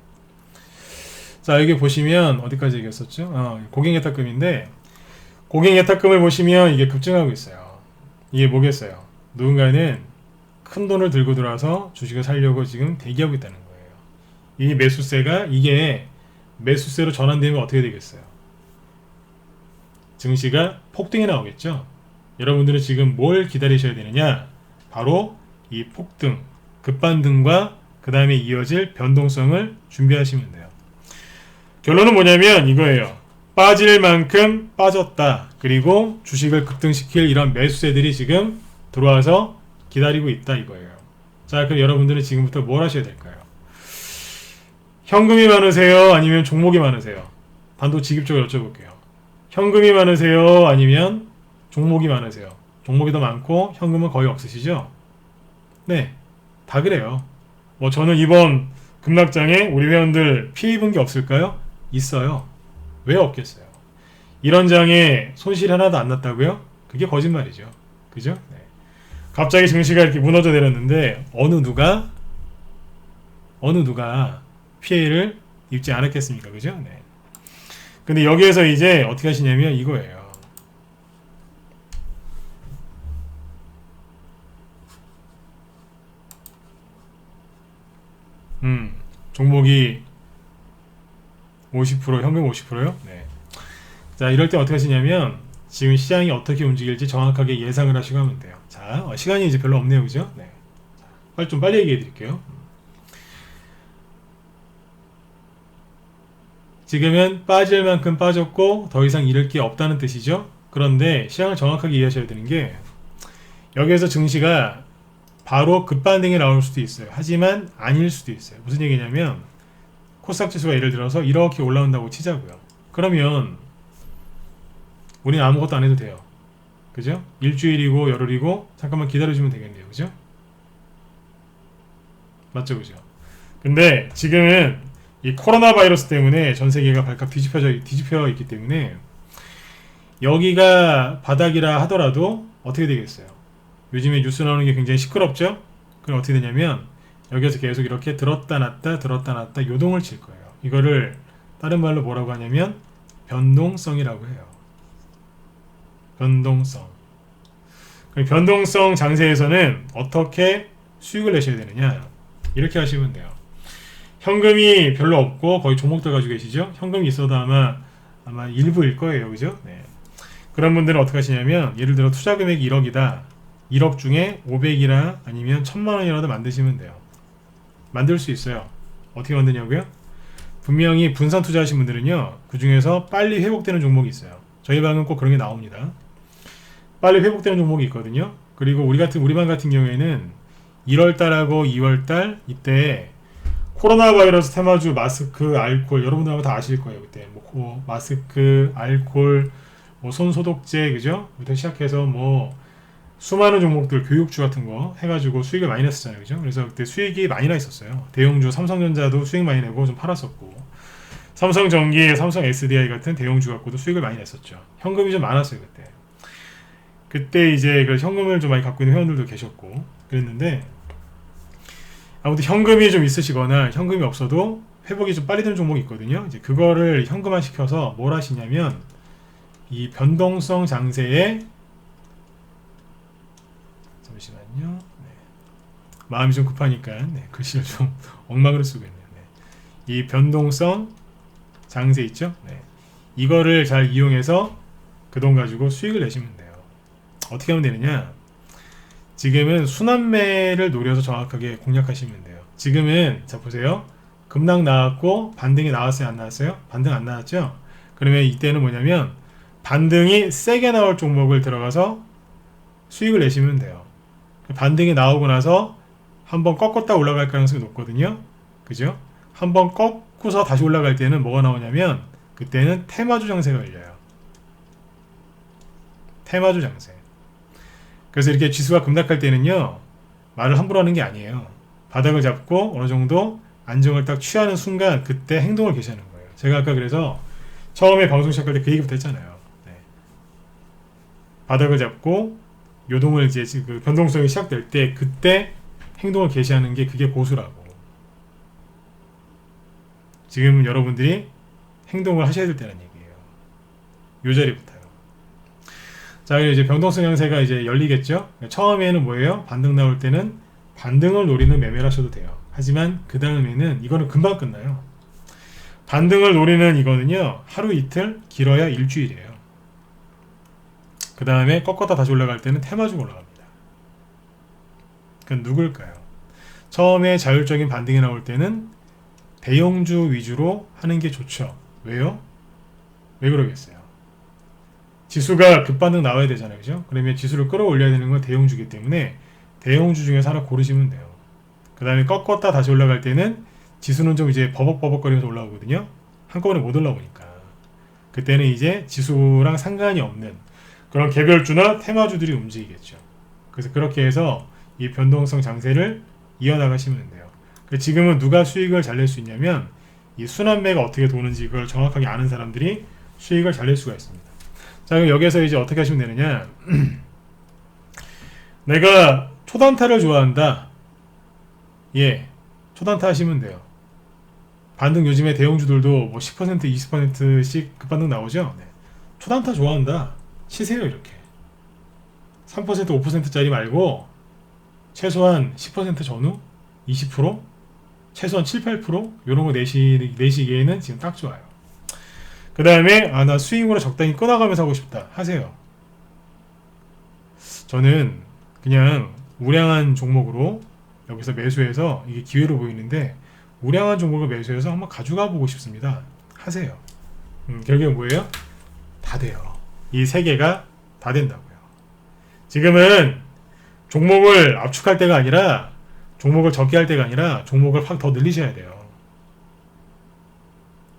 자, 여기 보시면 어디까지 얘기했었죠? 고객 예탁금인데, 고객 예탁금을 보시면 이게 급증하고 있어요. 이게 뭐겠어요? 누군가는 큰 돈을 들고 들어와서 주식을 살려고 지금 대기하고 있다는 거예요. 이 매수세가 이게 매수세로 전환되면 어떻게 되겠어요? 증시가 폭등이 나오겠죠. 여러분들은 지금 뭘 기다리셔야 되느냐? 바로 이 폭등, 급반등과 그 다음에 이어질 변동성을 준비하시면 돼요. 결론은 뭐냐면 이거예요. 빠질 만큼 빠졌다. 그리고 주식을 급등시킬 이런 매수세들이 지금 들어와서 기다리고 있다 이거예요. 자, 그럼 여러분들은 지금부터 뭘 하셔야 될까요? 현금이 많으세요? 아니면 종목이 많으세요? 단도직입적으로 여쭤볼게요. 현금이 많으세요? 아니면 종목이 많으세요? 종목이 더 많고 현금은 거의 없으시죠? 네, 다 그래요. 뭐 저는 이번 급락장에 우리 회원들 피해 입은 게 없을까요? 있어요. 왜 없겠어요? 이런 장에 손실이 하나도 안 났다고요? 그게 거짓말이죠. 그죠? 네. 갑자기 증시가 이렇게 무너져 내렸는데 어느 누가 피해를 입지 않았겠습니까? 그죠? 네. 근데 여기에서 이제 어떻게 하시냐면 이거예요. 종목이 50% 현금 50%요? 네. 자, 이럴 때 어떻게 하시냐면 지금 시장이 어떻게 움직일지 정확하게 예상을 하시고 하면 돼요. 자, 시간이 이제 별로 없네요. 그죠? 네. 좀 빨리 얘기해 드릴게요. 지금은 빠질 만큼 빠졌고 더 이상 잃을 게 없다는 뜻이죠. 그런데 시장을 정확하게 이해하셔야 되는 게 여기에서 증시가 바로 급반등이 나올 수도 있어요. 하지만 아닐 수도 있어요. 무슨 얘기냐면 코스닥 지수가 예를 들어서 이렇게 올라온다고 치자고요. 그러면 우리는 아무것도 안 해도 돼요. 그죠? 일주일이고 열흘이고 잠깐만 기다려주면 되겠네요. 그죠? 맞죠? 그죠? 근데 지금은 이 코로나 바이러스 때문에 전 세계가 발칵 뒤집혀 있기 때문에 여기가 바닥이라 하더라도 어떻게 되겠어요? 요즘에 뉴스 나오는 게 굉장히 시끄럽죠? 그럼 어떻게 되냐면 여기에서 계속 이렇게 들었다 놨다 요동을 칠 거예요. 이거를 다른 말로 뭐라고 하냐면 변동성이라고 해요. 변동성. 그럼 변동성 장세에서는 어떻게 수익을 내셔야 되느냐? 이렇게 하시면 돼요. 현금이 별로 없고 거의 종목들 가지고 계시죠? 현금이 있어도 아마 일부일 거예요. 그죠? 네. 그런 분들은 어떻게 하시냐면 예를 들어 투자 금액이 1억이다. 1억 중에 500이나 아니면 1000만 원이라도 만드시면 돼요. 만들 수 있어요. 어떻게 만드냐고요? 분명히 분산 투자하신 분들은요. 그 중에서 빨리 회복되는 종목이 있어요. 저희 방은 꼭 그런 게 나옵니다. 빨리 회복되는 종목이 있거든요. 그리고 우리 방 같은 경우에는 1월달하고 2월달 이때 코로나 바이러스 테마주 마스크, 알코올 여러분들 아마 다 아실 거예요. 그때 뭐 마스크, 알코올, 뭐 손소독제 그죠? 부터 시작해서 뭐 수많은 종목들 교육주 같은 거 해가지고 수익을 많이 냈었잖아요. 그죠? 그래서 그때 수익이 많이 나 있었어요. 대형주 삼성전자도 수익 많이 내고 좀 팔았었고 삼성전기, 삼성 SDI 같은 대형주 갖고도 수익을 많이 냈었죠. 현금이 좀 많았어요. 그때 이제 그 현금을 좀 많이 갖고 있는 회원들도 계셨고 그랬는데 아무튼 현금이 좀 있으시거나 현금이 없어도 회복이 좀 빨리 되는 종목이 있거든요. 이제 그거를 현금화 시켜서 뭘 하시냐면 이 변동성 장세에 잠시만요. 네. 마음이 좀 급하니까 글씨를 좀 엉망으로 쓰고 있네요. 네. 이 변동성 장세 있죠? 네. 이거를 잘 이용해서 그 돈 가지고 수익을 내시면 돼요. 어떻게 하면 되느냐? 지금은 순환매를 노려서 정확하게 공략하시면 돼요. 지금은 자 보세요. 급락 나왔고 반등이 나왔어요? 안 나왔어요? 반등 안 나왔죠? 그러면 이때는 뭐냐면 반등이 세게 나올 종목을 들어가서 수익을 내시면 돼요. 반등이 나오고 나서 한번 꺾었다 올라갈 가능성이 높거든요. 그죠? 한번 꺾고서 다시 올라갈 때는 뭐가 나오냐면 그때는 테마주 장세가 열려요. 테마주 장세. 그래서 이렇게 지수가 급락할 때는요 말을 함부로 하는 게 아니에요. 바닥을 잡고 어느 정도 안정을 딱 취하는 순간 그때 행동을 개시하는 거예요. 제가 아까 그래서 처음에 방송 시작할 때 그 얘기부터 했잖아요. 네. 바닥을 잡고 요동을 이제 그 변동성이 시작될 때 그때 행동을 개시하는 게 그게 고수라고. 지금 여러분들이 행동을 하셔야 될 때라는 얘기예요. 요 자리부터요. 자, 이제 변동성 양세가 이제 열리겠죠. 처음에는 뭐예요? 반등 나올 때는 반등을 노리는 매매를 하셔도 돼요. 하지만 그 다음에는 이거는 금방 끝나요. 반등을 노리는 이거는요 하루 이틀 길어야 일주일이에요. 그 다음에 꺾었다 다시 올라갈 때는 테마주가 올라갑니다. 그건 누굴까요? 처음에 자율적인 반등이 나올 때는 대형주 위주로 하는 게 좋죠. 왜요? 왜 그러겠어요? 지수가 급반등 나와야 되잖아요. 그죠? 그러면 지수를 끌어올려야 되는 건 대형주이기 때문에 대형주 중에서 하나 고르시면 돼요. 그 다음에 꺾었다 다시 올라갈 때는 지수는 좀 이제 버벅버벅거리면서 올라오거든요. 한꺼번에 못 올라오니까. 그때는 이제 지수랑 상관이 없는 그런 개별주나 테마주들이 움직이겠죠. 그래서 그렇게 해서 이 변동성 장세를 이어나가시면 돼요. 지금은 누가 수익을 잘 낼 수 있냐면 이 순환매가 어떻게 도는지 그걸 정확하게 아는 사람들이 수익을 잘 낼 수가 있습니다. 자, 그럼 여기서 이제 어떻게 하시면 되느냐? 내가 초단타를 좋아한다. 예, 초단타 하시면 돼요. 반등 요즘에 대형주들도 뭐 10%, 20%씩 급반등 나오죠? 네. 초단타 좋아한다. 치세요, 이렇게. 3%, 5%짜리 말고 최소한 10% 전후, 20%, 최소한 7, 8% 이런 거 내시기에는 지금 딱 좋아요. 그 다음에 나 스윙으로 적당히 끊어가면서 하고 싶다. 하세요. 저는 그냥 우량한 종목으로 여기서 매수해서 이게 기회로 보이는데 우량한 종목을 매수해서 한번 가져가 보고 싶습니다. 하세요. 결국엔 뭐예요? 다 돼요. 이 세 개가 다 된다고요. 지금은 종목을 압축할 때가 아니라 종목을 적게 할 때가 아니라 종목을 확 더 늘리셔야 돼요.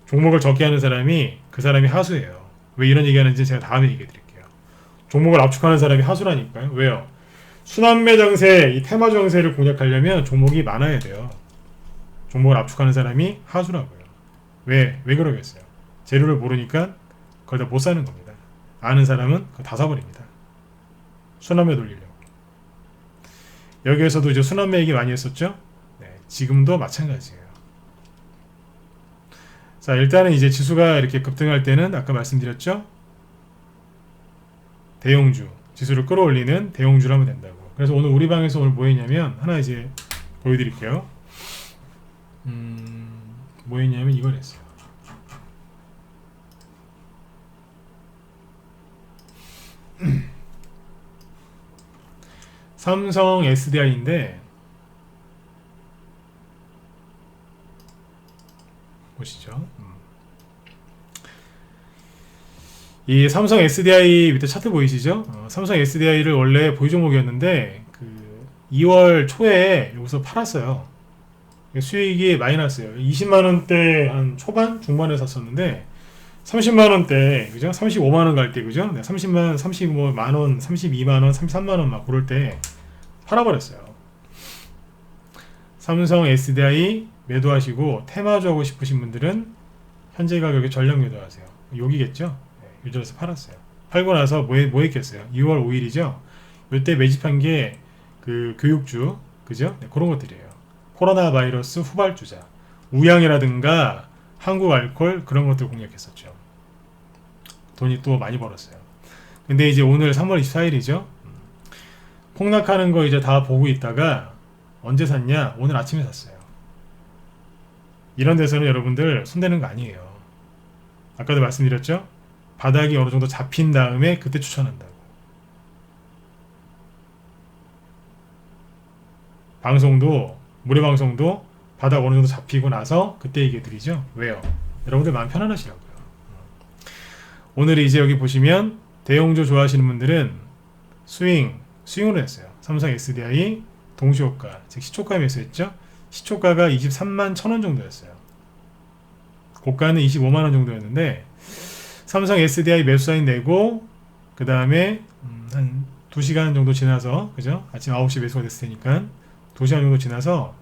종목을 적게 하는 사람이 그 사람이 하수예요. 왜 이런 얘기하는지 제가 다음에 얘기해 드릴게요. 종목을 압축하는 사람이 하수라니까요. 왜요? 순환매 장세, 이 테마 장세를 공략하려면 종목이 많아야 돼요. 종목을 압축하는 사람이 하수라고요. 왜 그러겠어요? 재료를 모르니까 그걸 다 못 사는 겁니다. 아는 사람은 그거 다 사버립니다. 순환매 돌리려고. 여기에서도 이제 순환매 얘기 많이 했었죠? 네, 지금도 마찬가지예요. 자, 일단은 이제 지수가 이렇게 급등할 때는 아까 말씀드렸죠? 대형주, 지수를 끌어올리는 대형주를 하면 된다고. 그래서 오늘 우리 방에서 오늘 뭐 했냐면 하나 이제 보여드릴게요. 뭐 했냐면 이걸 했어요. 삼성 SDI인데 보시죠. 이 삼성 SDI 밑에 차트 보이시죠? 삼성 SDI를 원래 보유 종목이었는데 그 2월 초에 여기서 팔았어요. 수익이 많이 났어요. 20만원대 한 초반 중반에 샀었는데 30만원대 그죠? 35만원 갈 때 그죠? 30만, 35만원, 32만원, 33만원 막 그럴 때 팔아버렸어요. 삼성 SDI 매도하시고 테마주 하고 싶으신 분들은 현재 가격에 전량 매도하세요. 여기겠죠? 네, 유저에서 팔았어요. 팔고 나서 뭐 했겠어요? 2월 5일이죠? 이때 매집한 게 그 교육주 그죠? 네, 그런 것들이에요. 코로나 바이러스 후발주자 우양이라든가 한국알콜 그런 것들 공략했었죠. 돈이 또 많이 벌었어요. 근데 이제 오늘 3월 24일이죠. 폭락하는 거 이제 다 보고 있다가 언제 샀냐? 오늘 아침에 샀어요. 이런 데서는 여러분들 손대는 거 아니에요. 아까도 말씀드렸죠? 바닥이 어느 정도 잡힌 다음에 그때 추천한다고. 방송도 무료 방송도 바닥 어느 정도 잡히고 나서 그때 얘기해 드리죠. 왜요? 여러분들 마음 편안하시라고요. 오늘 이제 여기 보시면 대형주 좋아하시는 분들은 스윙으로 했어요. 삼성 SDI 동시호가 즉 시초가에 매수했죠. 시초가가 23만 1,000원 정도였어요. 고가는 25만원 정도였는데 삼성 SDI 매수 사인 내고 그 다음에 한 2시간 정도 지나서 그죠? 아침 9시 매수가 됐을 테니까 2시간 정도 지나서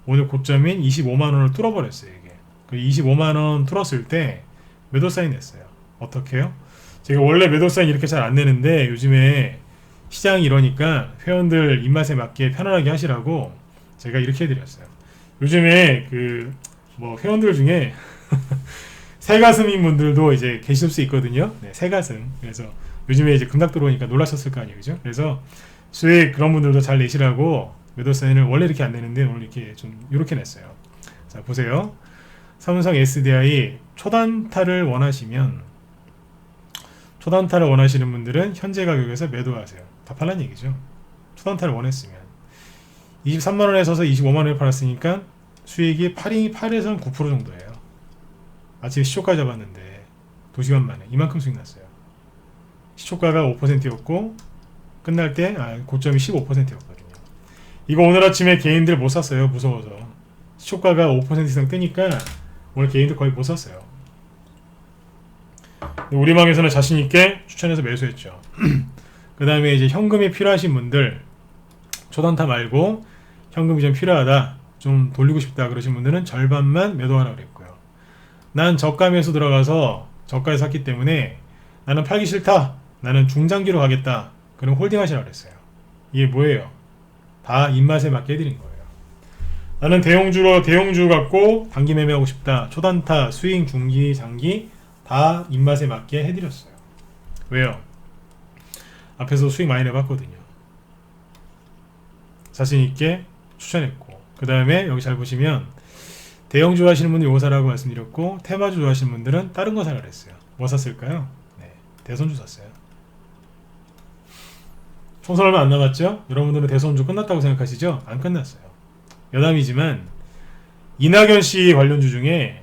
오늘 고점인 25만원을 뚫어버렸어요. 이게 그 25만원 뚫었을 때 매도 사인 냈어요. 어떻게 해요? 제가 원래 매도 사인 이렇게 잘 안 내는데 요즘에 시장이 이러니까 회원들 입맛에 맞게 편안하게 하시라고 제가 이렇게 해드렸어요. 요즘에 그 뭐 회원들 중에 새가슴인 분들도 이제 계실 수 있거든요. 네, 새가슴. 그래서 요즘에 이제 급락 들어오니까 놀라셨을 거 아니에요, 그죠? 그래서 수익 그런 분들도 잘 내시라고 매도 사인을 원래 이렇게 안 내는데 오늘 이렇게 좀 이렇게 냈어요. 자, 보세요. 삼성 SDI 초단타를 원하시는 분들은 현재 가격에서 매도하세요. 다 팔란 얘기죠. 초단타를 원했으면 23만원에 서서 25만원에 팔았으니까 수익이 8에서 9% 정도예요. 아침에 시초가 잡았는데 2시간 만에 이만큼 수익 났어요. 시초가가 5%였고 끝날 때 고점이 15%였거든요. 이거 오늘 아침에 개인들 못 샀어요. 무서워서. 시초가가 5% 이상 뜨니까 오늘 개인들 거의 못 샀어요. 우리 방에서는 자신있게 추천해서 매수했죠. 그 다음에 이제 현금이 필요하신 분들 초단타 말고 현금이 좀 필요하다 좀 돌리고 싶다 그러신 분들은 절반만 매도하라 그랬고요. 난 저가 매수 들어가서 저가에 샀기 때문에 나는 팔기 싫다. 나는 중장기로 가겠다. 그럼 홀딩 하시라 그랬어요. 이게 뭐예요? 다 입맛에 맞게 해드린 거예요. 나는 대형주 갖고 단기 매매하고 싶다. 초단타, 스윙, 중기, 장기 다 입맛에 맞게 해드렸어요. 왜요? 앞에서 수익 많이 내봤거든요. 자신있게 추천했고, 그 다음에 여기 잘 보시면 대형주 하시는 분들 요거 사라고 말씀드렸고, 테마주 좋아하시는 분들은 다른 거 사라 그랬어요. 뭐 샀을까요? 네, 대선주 샀어요. 총선 얼마 안 남았죠? 여러분들은 대선주 끝났다고 생각하시죠? 안 끝났어요. 여담이지만 이낙연 씨 관련주 중에,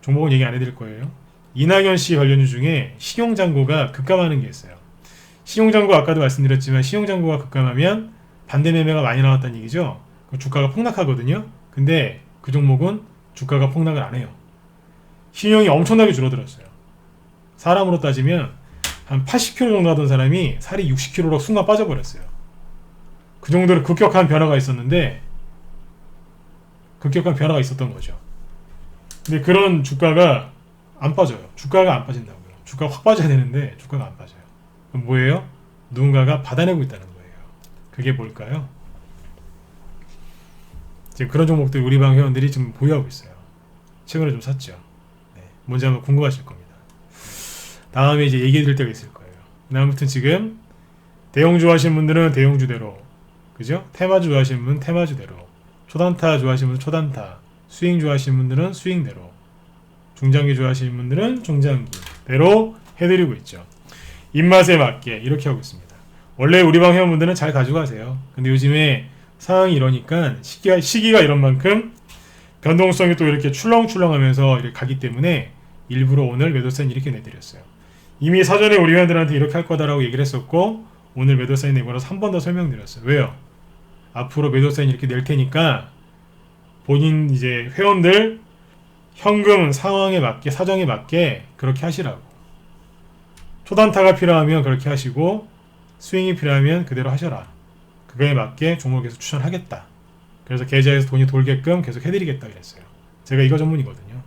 종목은 얘기 안 해드릴 거예요. 이낙연 씨 관련주 중에 신용장고가 급감하는 게 있어요. 신용장고 아까도 말씀드렸지만 신용장고가 급감하면 반대 매매가 많이 나왔다는 얘기죠. 주가가 폭락하거든요. 근데 그 종목은 주가가 폭락을 안 해요. 신용이 엄청나게 줄어들었어요. 사람으로 따지면 한 80kg 정도 하던 사람이 살이 60kg로 순간 빠져버렸어요. 그 정도로 급격한 변화가 있었는데, 급격한 변화가 있었던 거죠. 근데 그런 주가가 안 빠져요. 주가가 안 빠진다고요. 주가가 확 빠져야 되는데 주가가 안 빠져요. 그럼 뭐예요? 누군가가 받아내고 있다는 거예요. 그게 뭘까요? 지금 그런 종목들 우리 방 회원들이 지금 보유하고 있어요. 최근에 좀 샀죠. 네, 뭔지 한번 궁금하실 겁니다. 다음에 이제 얘기해 드릴 때가 있을 거예요. 아무튼 지금 대형주 하시는 분들은 대형주대로, 그죠? 테마주 하시는 분은 테마주대로, 초단타 좋아하시는 분은 초단타, 스윙 좋아하시는 분들은 스윙대로, 중장기 좋아하시는 분들은 중장기대로 해드리고 있죠. 입맛에 맞게 이렇게 하고 있습니다. 원래 우리 방 회원분들은 잘 가져가세요. 근데 요즘에 상황이 이러니까 시기가 이런 만큼 변동성이 또 이렇게 출렁출렁하면서 이렇게 가기 때문에 일부러 오늘 매도 사인 이렇게 내드렸어요. 이미 사전에 우리 회원들한테 이렇게 할 거다라고 얘기를 했었고, 오늘 매도 사인 내걸어서 한 번 더 설명드렸어요. 왜요? 앞으로 매도 사인 이렇게 낼 테니까 본인 이제 회원들 현금 상황에 맞게, 사정에 맞게 그렇게 하시라고. 초단타가 필요하면 그렇게 하시고, 스윙이 필요하면 그대로 하셔라. 그거에 맞게 종목에서 추천하겠다. 그래서 계좌에서 돈이 돌게끔 계속 해드리겠다 그랬어요. 제가 이거 전문이거든요.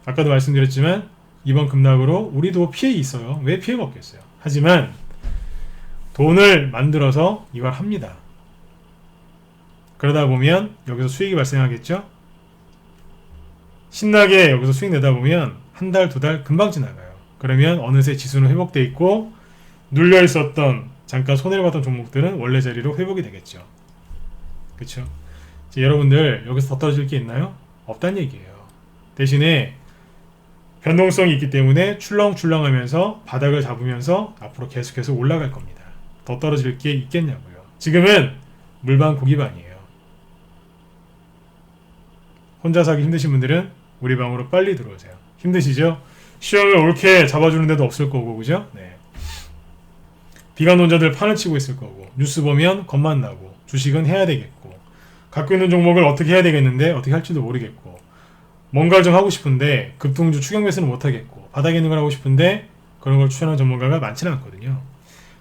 아까도 말씀드렸지만 이번 급락으로 우리도 피해 있어요. 왜 피해가 없겠어요? 하지만 돈을 만들어서 이걸 합니다. 그러다 보면 여기서 수익이 발생하겠죠? 신나게 여기서 수익 내다 보면 한 달, 두 달 금방 지나가요. 그러면 어느새 지수는 회복돼 있고, 눌려 있었던 잠깐 손해를 봤던 종목들은 원래 자리로 회복이 되겠죠. 그쵸? 여러분들 여기서 더 떨어질 게 있나요? 없다는 얘기예요. 대신에 변동성이 있기 때문에 출렁출렁하면서 바닥을 잡으면서 앞으로 계속해서 올라갈 겁니다. 더 떨어질 게 있겠냐고요. 지금은 물반 고기반이에요. 혼자 사기 힘드신 분들은 우리 방으로 빨리 들어오세요. 힘드시죠? 시험을 옳게 잡아주는 데도 없을 거고, 그죠? 네. 비관론자들 판을 치고 있을 거고, 뉴스 보면 겁만 나고, 주식은 해야 되겠고, 갖고 있는 종목을 어떻게 해야 되겠는데 어떻게 할지도 모르겠고, 뭔가를 좀 하고 싶은데 급등주 추격 매수는 못하겠고, 바닥에 있는 걸 하고 싶은데 그런 걸 추천하는 전문가가 많지는 않거든요.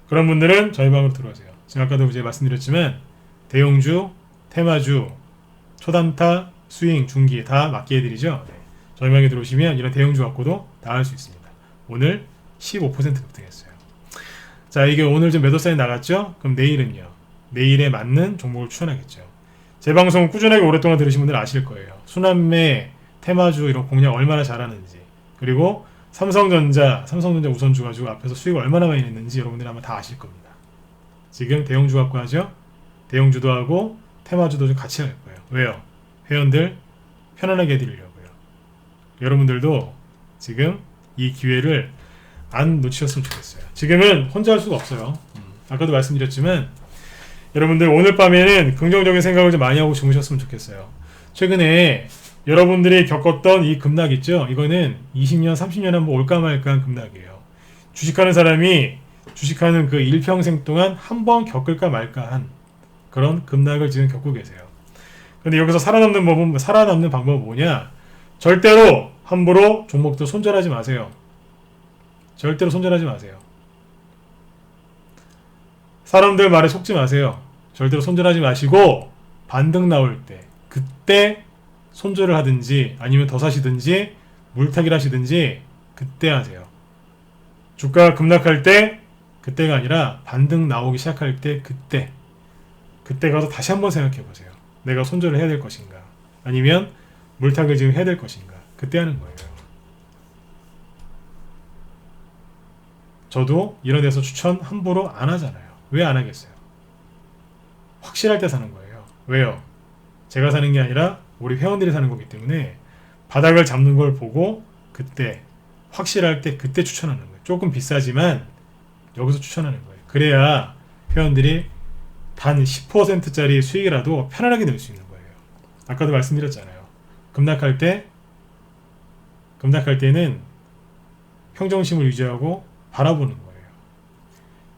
그런 분들은 저희 방으로 들어오세요. 제가 아까도 이제 말씀드렸지만 대형주, 테마주, 초단타, 스윙, 중기 다 맞게 해드리죠. 네. 저희 방에 들어오시면 이런 대형주 갖고도 다 할 수 있습니다. 오늘 15% 급등했어요. 자, 이게 오늘 좀 매도 사인 나갔죠? 그럼 내일은요? 내일에 맞는 종목을 추천하겠죠. 제 방송 꾸준하게 오랫동안 들으신 분들은 아실 거예요. 순환매, 테마주 이런 공략 얼마나 잘하는지, 그리고 삼성전자 우선주 가지고 앞에서 수익을 얼마나 많이 냈는지 여러분들이 아마 다 아실 겁니다. 지금 대형주 갖고 하죠? 대형주도 하고 테마주도 좀 같이 할 거예요. 왜요? 회원들 편안하게 해드리려고요. 여러분들도 지금 이 기회를 안 놓치셨으면 좋겠어요. 지금은 혼자 할 수가 없어요. 아까도 말씀드렸지만 여러분들 오늘 밤에는 긍정적인 생각을 좀 많이 하고 주무셨으면 좋겠어요. 최근에 여러분들이 겪었던 이 급락 있죠? 이거는 20년, 30년 한번 올까 말까 한 급락이에요. 주식하는 사람이 주식하는 그 일평생 동안 한 번 겪을까 말까 한 그런 급락을 지금 겪고 계세요. 근데 여기서 살아남는 방법은 뭐냐? 절대로 함부로 종목도 손절하지 마세요. 절대로 손절하지 마세요. 사람들 말에 속지 마세요. 절대로 손절하지 마시고 반등 나올 때 그때 손절을 하든지 아니면 더 사시든지 물타기를 하시든지 그때 하세요. 주가가 급락할 때 그때가 아니라 반등 나오기 시작할 때 그때 가서 다시 한번 생각해 보세요. 내가 손절을 해야 될 것인가 아니면 물타기를 지금 해야 될 것인가 그때 하는 거예요. 저도 이런 데서 추천 함부로 안 하잖아요. 왜 안 하겠어요? 확실할 때 사는 거예요. 왜요? 제가 사는 게 아니라 우리 회원들이 사는 거기 때문에 바닥을 잡는 걸 보고 그때 확실할 때 그때 추천하는 거예요. 조금 비싸지만 여기서 추천하는 거예요. 그래야 회원들이 단 10%짜리 수익이라도 편안하게 낼 수 있는 거예요. 아까도 말씀드렸잖아요. 급락할 때는 평정심을 유지하고 바라보는 거예요.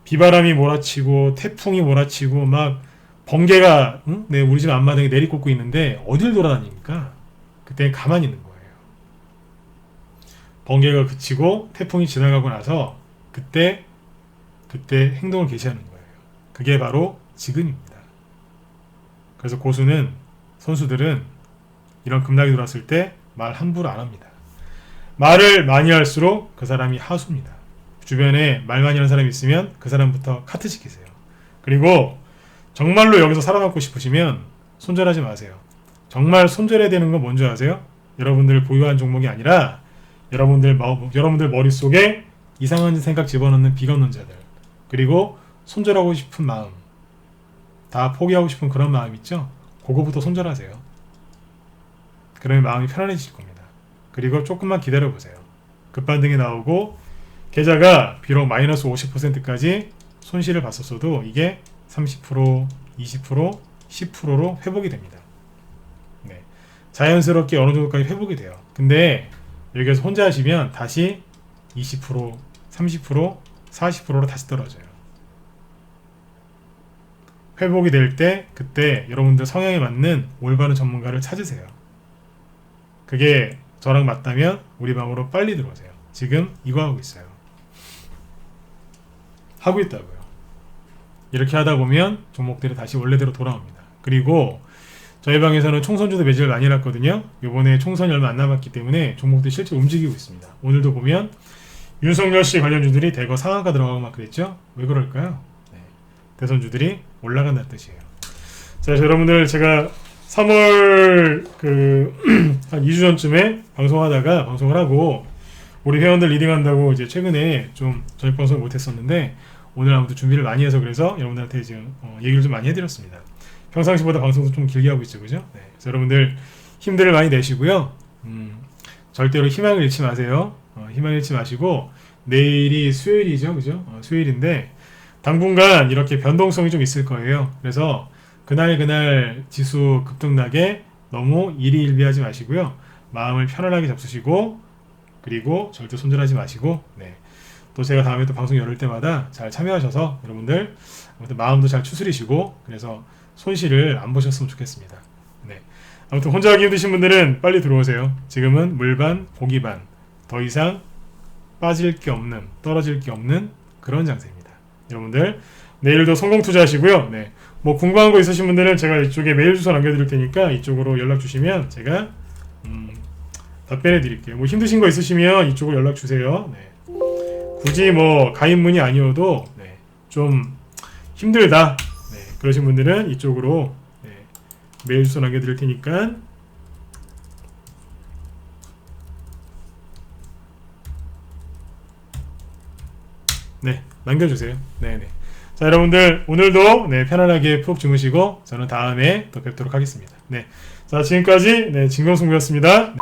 비바람이 몰아치고 태풍이 몰아치고 막 번개가 우리 집 앞마당에 내리꽂고 있는데 어딜 돌아다닙니까? 그때 가만히 있는 거예요. 번개가 그치고 태풍이 지나가고 나서 그때 행동을 개시하는 거예요. 그게 바로 지금입니다. 그래서 고수는 선수들은 이런 급락이 들어왔을 때 말 함부로 안 합니다. 말을 많이 할수록 그 사람이 하수입니다. 주변에 말 많이 하는 사람이 있으면 그 사람부터 카트 시키세요. 그리고 정말로 여기서 살아남고 싶으시면 손절하지 마세요. 정말 손절해야 되는 건 뭔지 아세요? 여러분들 보유한 종목이 아니라 여러분들 머릿속에 이상한 생각 집어넣는 비관론자들 그리고 손절하고 싶은 마음 다 포기하고 싶은 그런 마음 있죠? 그거부터 손절하세요. 그러면 마음이 편안해지실 겁니다. 그리고 조금만 기다려보세요. 급반등이 나오고 계좌가 비록 마이너스 50%까지 손실을 봤었어도 이게 30%, 20%, 10%로 회복이 됩니다. 네. 자연스럽게 어느 정도까지 회복이 돼요. 근데 여기에서 혼자 하시면 다시 20%, 30%, 40%로 다시 떨어져요. 회복이 될 때 그때 여러분들 성향에 맞는 올바른 전문가를 찾으세요. 그게 저랑 맞다면 우리 방으로 빨리 들어오세요. 지금 이거 하고 있어요. 하고 있다고요. 이렇게 하다 보면 종목들이 다시 원래대로 돌아옵니다. 그리고 저희 방에서는 총선주도 매집을 많이 해놨거든요. 이번에 총선이 얼마 안 남았기 때문에 종목들이 실제 움직이고 있습니다. 오늘도 보면 윤석열씨 관련주들이 대거 상한가 들어가고 막 그랬죠? 왜 그럴까요? 네. 대선주들이 올라간다는 뜻이에요. 자, 여러분들 제가 3월 한 2주 전쯤에 방송을 하고 우리 회원들 리딩한다고 이제 최근에 좀 저녁 방송을 못했었는데 오늘 아무튼 준비를 많이 해서 그래서 여러분들한테 지금 얘기를 좀 많이 해드렸습니다. 평상시보다 방송도 좀 길게 하고 있죠, 그죠? 네. 그래서 여러분들 힘들을 많이 내시고요. 절대로 희망을 잃지 마세요. 희망을 잃지 마시고 내일이 수요일이죠, 그죠? 수요일인데 당분간 이렇게 변동성이 좀 있을 거예요. 그래서 그날 지수 급등나게 너무 일희일비하지 마시고요. 마음을 편안하게 잡수시고 그리고 절대 손절하지 마시고 네. 또 제가 다음에 또 방송 열을 때마다 잘 참여하셔서 여러분들 아무튼 마음도 잘 추스리시고 그래서 손실을 안 보셨으면 좋겠습니다. 네. 아무튼 혼자 하기 힘드신 분들은 빨리 들어오세요. 지금은 물반, 고기반 더 이상 빠질 게 없는 떨어질 게 없는 그런 장세입니다. 여러분들 내일도 성공 투자하시고요. 네. 뭐 궁금한 거 있으신 분들은 제가 이쪽에 메일 주소 남겨드릴 테니까 이쪽으로 연락 주시면 제가 답변해 드릴게요. 뭐 힘드신 거 있으시면 이쪽으로 연락 주세요. 네. 굳이 뭐 가입문이 아니어도 네. 좀 힘들다 네. 그러신 분들은 이쪽으로 네. 메일 주소 남겨드릴 테니까 네 남겨주세요. 네네. 자, 여러분들 오늘도 네, 편안하게 푹 주무시고 저는 다음에 또 뵙도록 하겠습니다. 네, 자 지금까지 네, 진검승부였습니다. 네.